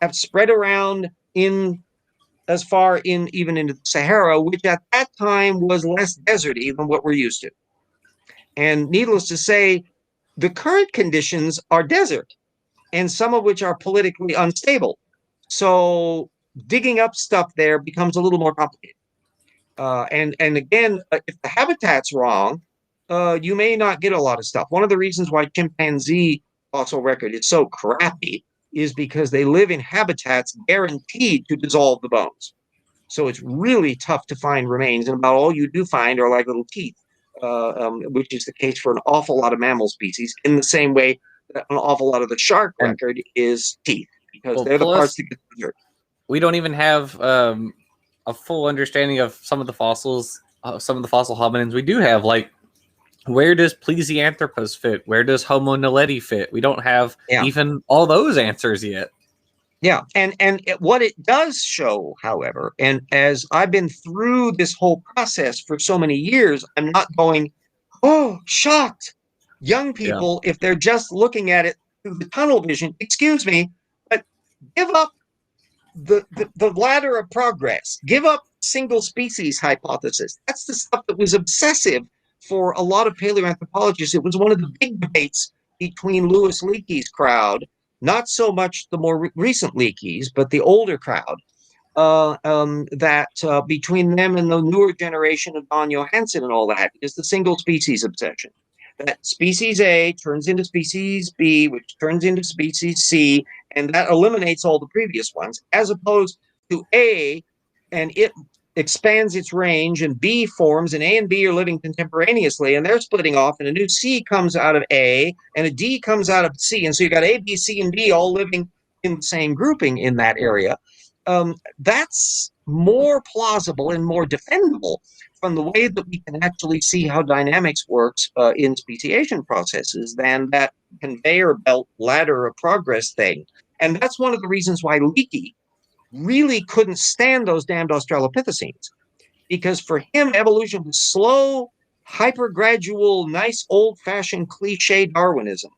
have spread around in as far in even into the Sahara, which at that time was less deserty than what we're used to. And needless to say, the current conditions are desert, and some of which are politically unstable. So digging up stuff there becomes a little more complicated. And again, if the habitat's wrong, you may not get a lot of stuff. One of the reasons why chimpanzee fossil record is so crappy is because they live in habitats guaranteed to dissolve the bones. So it's really tough to find remains, and about all you do find are like little teeth, which is the case for an awful lot of mammal species, in the same way that an awful lot of the shark And record is teeth, because well, they're the parts plus that get preserved. we don't even have a full understanding of some of the fossils, some of the fossil hominins we do have. Like, where does Plesianthropus fit? Where does Homo naledi fit? We don't have Yeah. even all those answers yet. Yeah, what it does show, however, and as I've been through this whole process for so many years, I'm not going, oh, shocked. Young Yeah. people, if they're just looking at it through the tunnel vision, excuse me, but give up the ladder of progress. Give up single species hypothesis. That's the stuff that was obsessive for a lot of paleoanthropologists. It was one of the big debates between Louis Leakey's crowd, not so much the more recent Leakeys, but the older crowd, that between them and the newer generation of Don Johanson and all that is the single species obsession. That species A turns into species B, which turns into species C, and that eliminates all the previous ones, as opposed to A, and it expands its range, and B forms, and A and B are living contemporaneously, and they're splitting off, and a new C comes out of A, and a D comes out of C, and so you got A, B, C, and D all living in the same grouping in that area. That's more plausible and more defendable from the way that we can actually see how dynamics works in speciation processes than that conveyor belt ladder of progress thing. And that's one of the reasons why Leakey really couldn't stand those damned Australopithecines, because for him, evolution was slow, hyper-gradual, nice old-fashioned cliche Darwinism,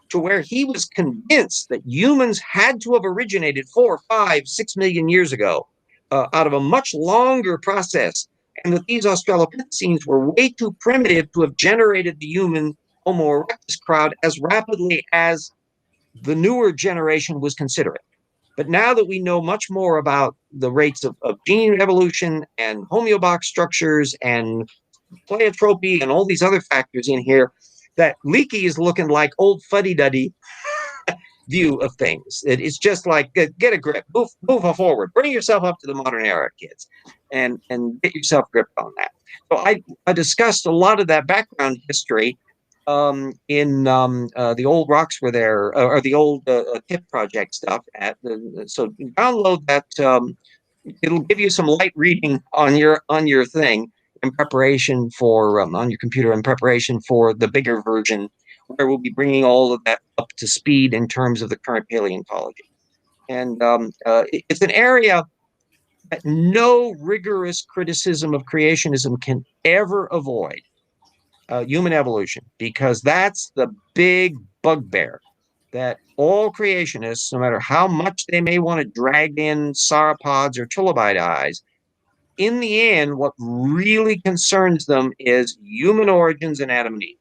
to where he was convinced that humans had to have originated 4, 5, 6 million years ago out of a much longer process, and that these Australopithecines were way too primitive to have generated the human Homo erectus crowd as rapidly as the newer generation was considering. But now that we know much more about the rates of gene evolution and homeobox structures and pleiotropy and all these other factors in here, that Leakey is looking like old fuddy-duddy view of things. It's just like, get a grip, move forward, bring yourself up to the modern era, kids, and get yourself gripped on that. So I discussed a lot of that background history in the old rocks were there, or the old TIP project stuff. So download that. It'll give you some light reading on your thing in preparation for on your computer in preparation for the bigger version, where we'll be bringing all of that up to speed in terms of the current paleontology. And it's an area that no rigorous criticism of creationism can ever avoid. Human evolution, because that's the big bugbear that all creationists, no matter how much they may want to drag in sauropods or trilobite eyes, in the end, what really concerns them is human origins and Adam and Eve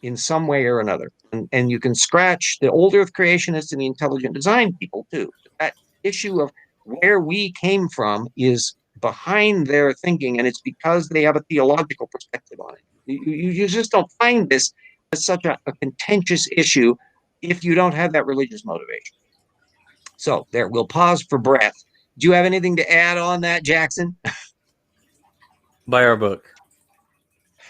in some way or another. And you can scratch the old Earth creationists and the intelligent design people too. That issue of where we came from is behind their thinking, and it's because they have a theological perspective on it. You just don't find this as such a contentious issue if you don't have that religious motivation. So there, we'll pause for breath. Do you have anything to add on that, Jackson? Buy our book.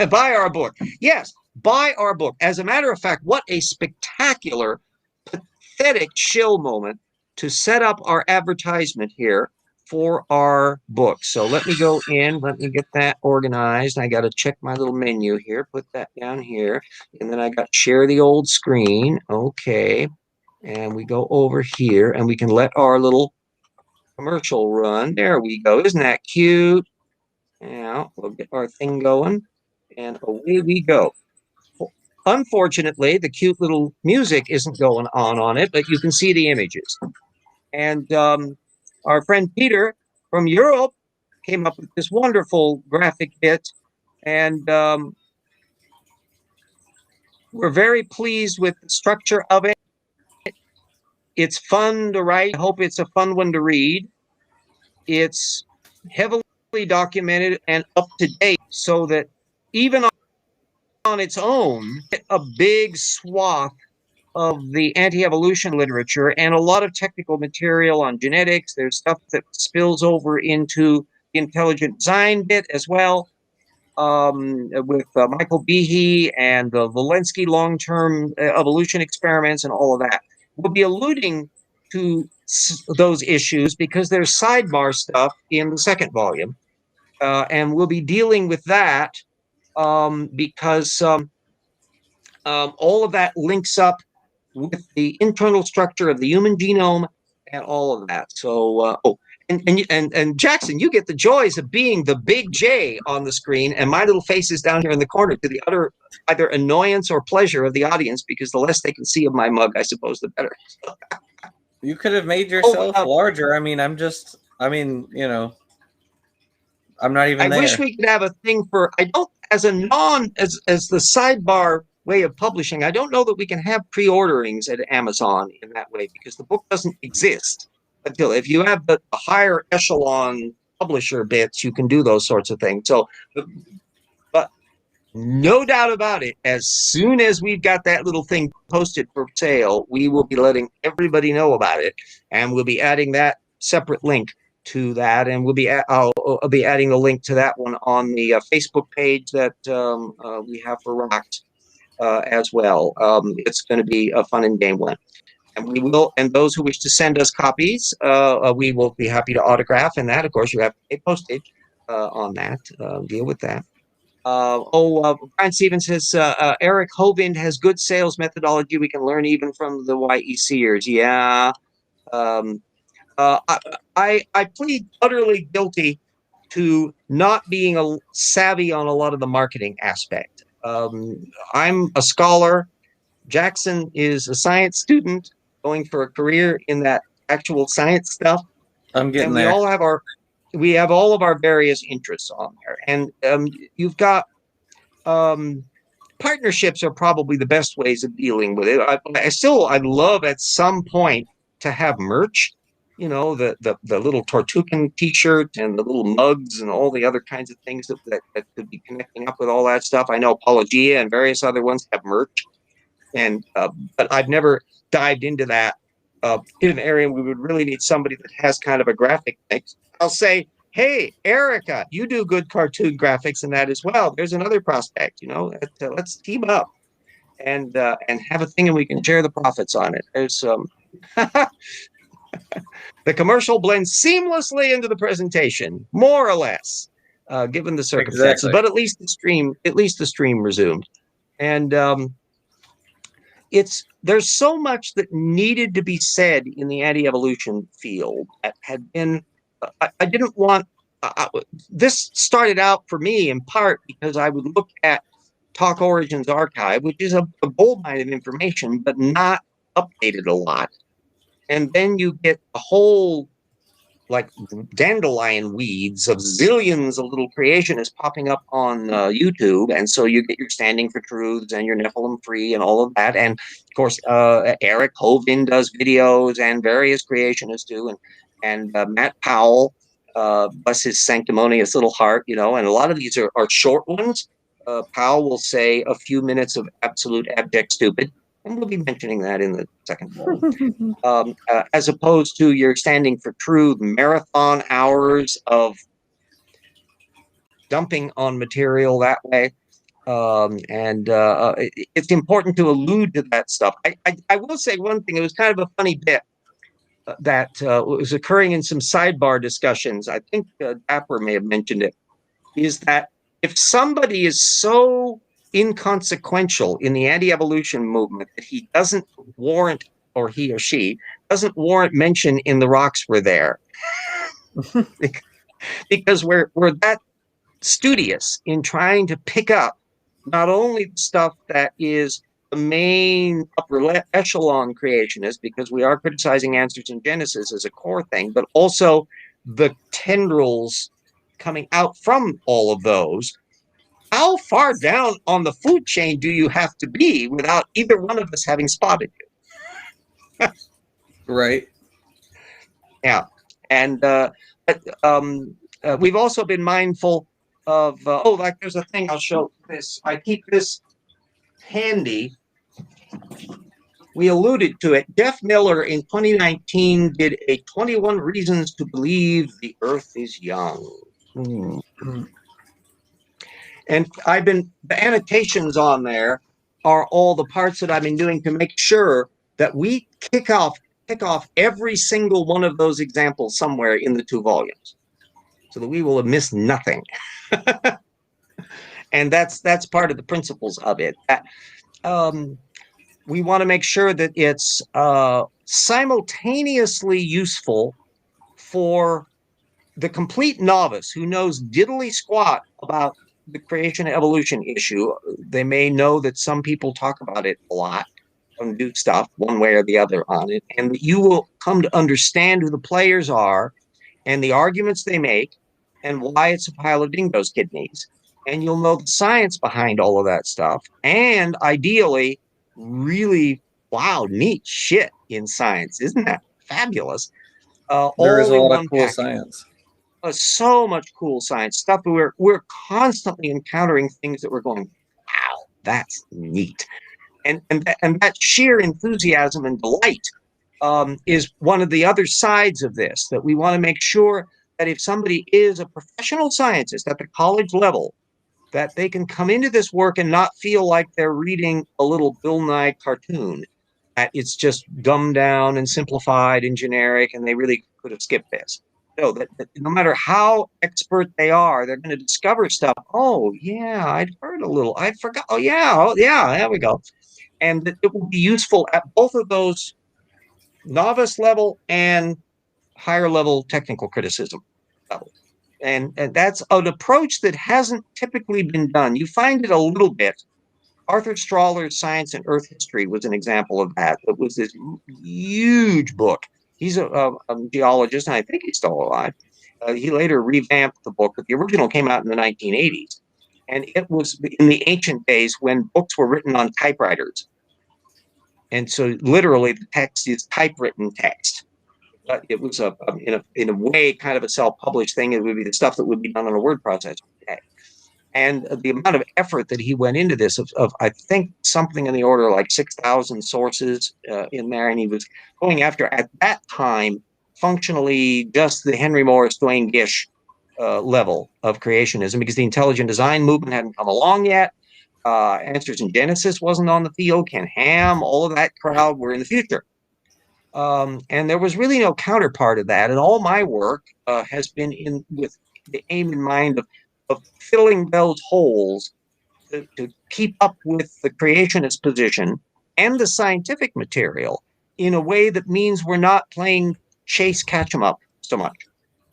Buy our book. Yes, buy our book. As a matter of fact, what a spectacular, pathetic shill moment to set up our advertisement here for our book. So let me go in, let me get that organized. I got to check my little menu here, put that down here, and then I got share the old screen. Okay. And we go over here and we can let our little commercial run. There we go. Isn't that cute? Now we'll get our thing going and away we go. Unfortunately, the cute little music isn't going on it, but you can see the images. And our friend Peter from Europe came up with this wonderful graphic bit, and we're very pleased with the structure of it. It's fun to write. I hope it's a fun one to read. It's heavily documented and up to date, so that even on its own, a big swath of the anti-evolution literature and a lot of technical material on genetics. There's stuff that spills over into the intelligent design bit as well, with Michael Behe and the Walensky long-term evolution experiments and all of that. We'll be alluding to those issues because there's sidebar stuff in the second volume, and we'll be dealing with that because all of that links up with the internal structure of the human genome and all of that. So, and Jackson, you get the joys of being the big J on the screen, and my little face is down here in the corner to the other either annoyance or pleasure of the audience, because the less they can see of my mug, I suppose, the better. You could have made yourself larger. I mean, I'm not even there. I wish we could have a thing for, I don't, as the sidebar way of publishing, I don't know that we can have pre-orderings at Amazon in that way, because the book doesn't exist until, if you have the higher echelon publisher bits, you can do those sorts of things. So, but no doubt about it, as soon as we've got that little thing posted for sale, we will be letting everybody know about it, and we'll be adding that separate link to that, and I'll be adding the link to that one on the Facebook page that we have for Rocks as well. It's going to be a fun and game one, and we will. And those who wish to send us copies, we will be happy to autograph. And that, of course, you have to pay postage on that. Deal with that. Brian Stevens says Eric Hovind has good sales methodology we can learn even from the YECers. Yeah. I plead utterly guilty to not being savvy on a lot of the marketing aspect. I'm a scholar. Jackson is a science student going for a career in that actual science stuff, I'm getting and there. we have all of our various interests on there, and you've got partnerships are probably the best ways of dealing with it. I'd love at some point to have merch, the little Tortugan T-shirt and the little mugs and all the other kinds of things that could be connecting up with all that stuff. I know Apologia and various other ones have merch, and but I've never dived into that in an area we would really need somebody that has kind of a graphic mix. I'll say, hey, Erica, you do good cartoon graphics and that as well. There's another prospect, let's team up and have a thing and we can share the profits on it. There's the commercial blends seamlessly into the presentation, more or less, given the circumstances. Exactly. But at least the stream resumed, and there's so much that needed to be said in the anti-evolution field that had been. I didn't want. This started out for me in part because I would look at Talk Origins Archive, which is a gold mine of information, but not updated a lot. And then you get a whole like dandelion weeds of zillions of little creationists popping up on YouTube. And so you get your Standing for Truths and your Nephilim Free and all of that. And of course, Eric Hovin does videos and various creationists do. And Matt Powell, bless his sanctimonious little heart, and a lot of these are short ones. Powell will say a few minutes of absolute abject stupid. And we'll be mentioning that in the second one. As opposed to your Standing for Truth marathon hours of dumping on material that way. And it's important to allude to that stuff. I will say one thing. It was kind of a funny bit that was occurring in some sidebar discussions. I think Dapper may have mentioned it, is that if somebody is so inconsequential in the anti-evolution movement that he doesn't warrant, or he or she doesn't warrant mention in The Rocks Were There, because we're that studious in trying to pick up not only the stuff that is the main upper echelon creationist, because we are criticizing Answers in Genesis as a core thing, but also the tendrils coming out from all of those. How far down on the food chain do you have to be without either one of us having spotted you? Right. Yeah. And we've also been mindful of, like there's a thing I'll show this. I keep this handy. We alluded to it. Jeff Miller in 2019 did a 21 Reasons to Believe the Earth is Young. And the annotations on there are all the parts that I've been doing to make sure that we kick off every single one of those examples somewhere in the 2 volumes, so that we will have missed nothing. And that's part of the principles of it. We want to make sure that it's simultaneously useful for the complete novice who knows diddly squat about the creation evolution issue. They may know that some people talk about it a lot and do stuff one way or the other on it, and you will come to understand who the players are and the arguments they make and why it's a pile of dingoes' kidneys. And you'll know the science behind all of that stuff, and ideally, really, wow, neat shit in science. Isn't that fabulous? There is All a in lot of one cool package. science. So much cool science stuff. We're constantly encountering things that we're going, wow, that's neat. And that sheer enthusiasm and delight is one of the other sides of this, that we want to make sure that if somebody is a professional scientist at the college level, that they can come into this work and not feel like they're reading a little Bill Nye cartoon, that it's just dumbed down and simplified and generic, and they really could have skipped this. No, that no matter how expert they are, they're going to discover stuff. Oh, yeah, I'd heard a little. I forgot. Oh, yeah, there we go. And it will be useful at both of those novice level and higher level technical criticism level. And that's an approach that hasn't typically been done. You find it a little bit. Arthur Strahler's Science and Earth History was an example of that. It was this huge book. He's a geologist, and I think he's still alive. He later revamped the book, but the original came out in the 1980s. And it was in the ancient days when books were written on typewriters. And so literally the text is typewritten text. But it was in a way kind of a self-published thing. It would be the stuff that would be done on a word processor today. And the amount of effort that he went into this of I think something in the order of like 6,000 sources in there. And he was going after, at that time, functionally just the Henry Morris, Duane Gish level of creationism, because the intelligent design movement hadn't come along yet. Answers in Genesis wasn't on the field. Ken Ham, all of that crowd were in the future. And there was really no counterpart of that. And all my work has been in with the aim in mind of filling those holes to keep up with the creationist position and the scientific material in a way that means we're not playing chase catch 'em up so much.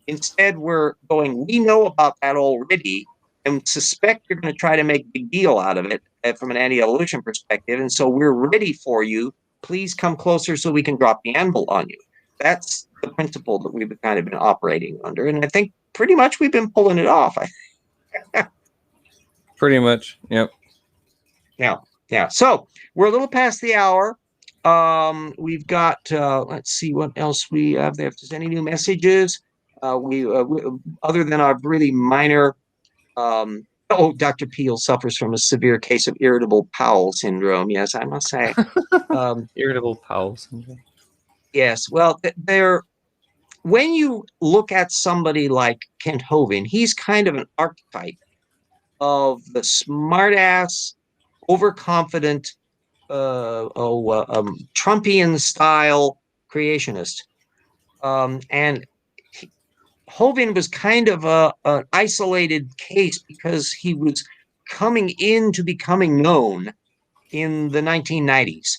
Instead, we're going, we know about that already and suspect you're going to try to make a big deal out of it from an anti-evolution perspective. And so we're ready for you. Please come closer so we can drop the anvil on you. That's the principle that we've kind of been operating under. And I think pretty much we've been pulling it off. Pretty much. Yep. Yeah. So we're a little past the hour. We've got, let's see what else we have there. If there's any new messages, we other than our really minor, Dr. Peel suffers from a severe case of irritable bowel syndrome. Yes, I must say. Irritable bowel syndrome. Yes. Well, when you look at somebody like Kent Hovind, he's kind of an archetype of the smartass, overconfident, Trumpian style creationist. And Hovind was kind of an isolated case because he was coming into becoming known in the 1990s.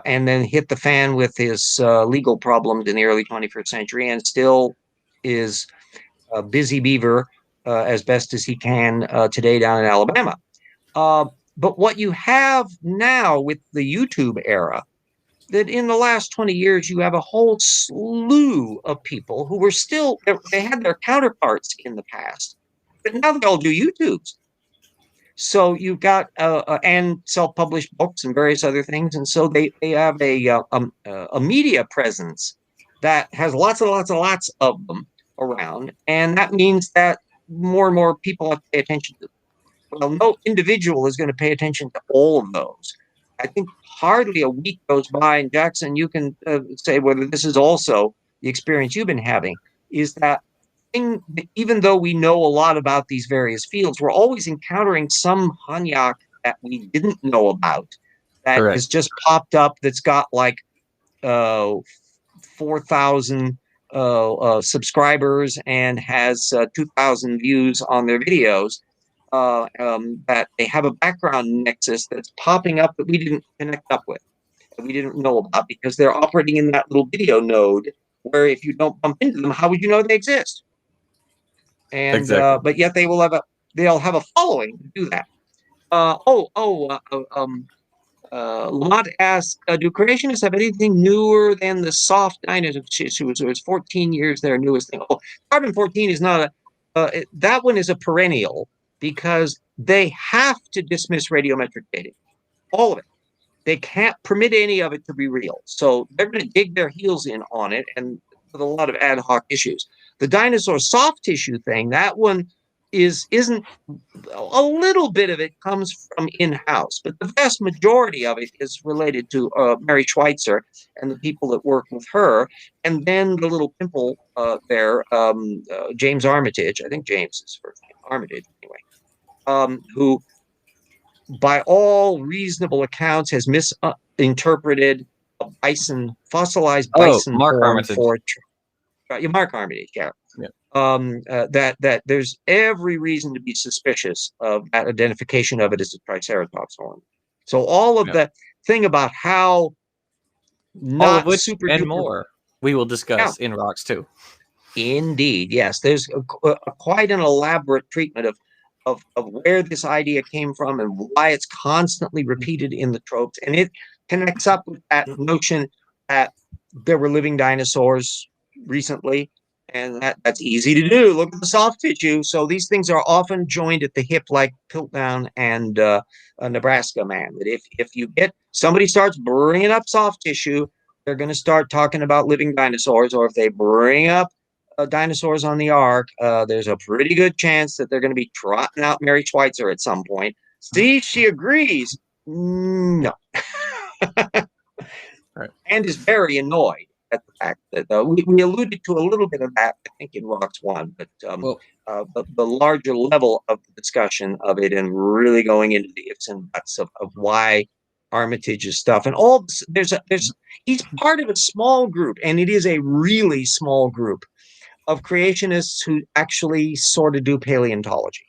And then hit the fan with his legal problems in the early 21st century, and still is a busy beaver as best as he can today down in Alabama. But what you have now with the YouTube era, that in the last 20 years, you have a whole slew of people who were still, they had their counterparts in the past, but now they all do YouTubes. So you've got and self-published books and various other things, and so they have a media presence that has lots and lots and lots of them around, and that means that more and more people have to pay attention to them. Well, no individual is going to pay attention to all of those. I think hardly a week goes by, and Jackson, you can say whether this is also the experience you've been having, is that even though we know a lot about these various fields, we're always encountering some Hanyak that we didn't know about that Correct. has just popped up that's got like 4,000 subscribers and has 2,000 views on their videos. That they have a background nexus that's popping up that we didn't connect up with, that we didn't know about, because they're operating in that little video node where if you don't bump into them, how would you know they exist? And Exactly. but yet they'll have a following to do that. Lamont asked, do creationists have anything newer than the soft dinosaur? So it's 14 years their newest thing. Oh, carbon 14 is not that one is a perennial, because they have to dismiss radiometric dating, all of it. They can't permit any of it to be real. So they're going to dig their heels in on it, and with a lot of ad hoc issues. The dinosaur soft tissue thing, that one isn't, a little bit of it comes from in-house, but the vast majority of it is related to Mary Schweitzer and the people that work with her. And then the little pimple there, James Armitage, I think James is first name, Armitage anyway, who by all reasonable accounts has misinterpreted a bison, fossilized bison Mark form Armitage. for Mark Armitage, yeah. That there's every reason to be suspicious of that identification of it as a Triceratops horn. So all of the thing about how all of not which super and duper, more we will discuss in Rocks too. Indeed, yes. There's quite an elaborate treatment of where this idea came from and why it's constantly repeated in the tropes. And it connects up with that notion that there were living dinosaurs recently, and that's easy to do. Look at the soft tissue. So these things are often joined at the hip, like Piltdown and Nebraska Man. That if you get somebody starts bringing up soft tissue, they're going to start talking about living dinosaurs, or if they bring up dinosaurs on the ark, there's a pretty good chance that they're going to be trotting out Mary Schweitzer at some point. See, she agrees. No. Right. And is very annoyed at the fact that we alluded to a little bit of that, I think, in Rocks 1, but Well, the larger level of the discussion of it and really going into the ifs and buts of why Armitage's stuff and all this, he's part of a small group, and it is a really small group of creationists who actually sort of do paleontology.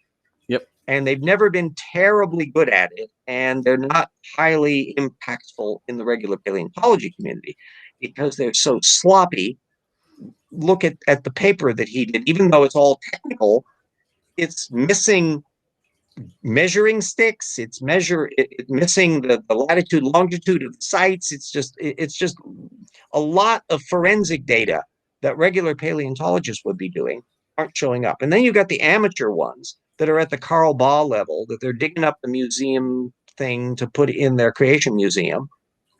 yep. And they've never been terribly good at it, and they're not highly impactful in the regular paleontology community because they're so sloppy. Look at the paper that he did, even though it's all technical, it's missing measuring sticks, it's missing the latitude, longitude of the sites. It's just a lot of forensic data that regular paleontologists would be doing aren't showing up. And then you've got the amateur ones that are at the Carl Baugh level, that they're digging up the museum thing to put in their creation museum.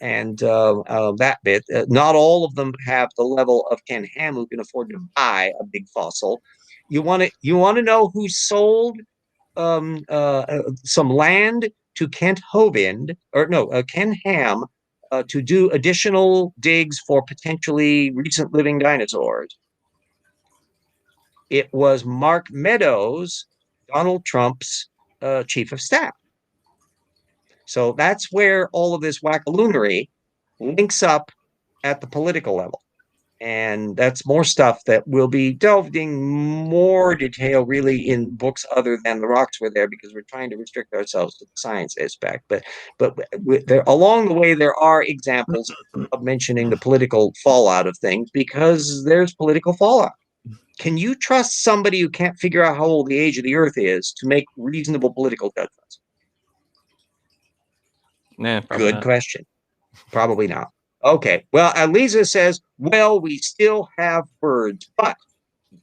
And that bit, not all of them have the level of Ken Ham who can afford to buy a big fossil. You want to know who sold some land to Kent Hovind, or no, Ken Ham, to do additional digs for potentially recent living dinosaurs. It was Mark Meadows, Donald Trump's chief of staff. So that's where all of this wackaloonery links up at the political level. And that's more stuff that will be delving more detail really in books other than the rocks were there, because we're trying to restrict ourselves to the science aspect. But there, along the way, there are examples of mentioning the political fallout of things, because there's political fallout. Can you trust somebody who can't figure out how old the age of the earth is to make reasonable political judgments? Nah, probably Good not. question. Probably not. Okay. Well, Aliza says, well, we still have birds, but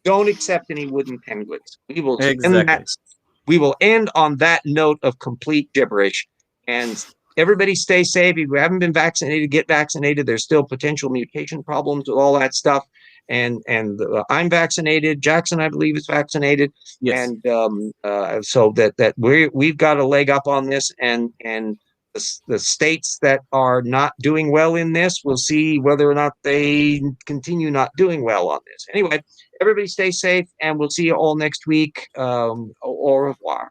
don't accept any wooden penguins. Exactly. We will end on that note of complete gibberish. And everybody stay safe. If you haven't been vaccinated, get vaccinated. There's still potential mutation problems with all that stuff. And I'm vaccinated. Jackson, I believe, is vaccinated. Yes. And so that we've got a leg up on this, and the states that are not doing well in this, we'll see whether or not they continue not doing well on this. Anyway, everybody stay safe, and we'll see you all next week. Au revoir.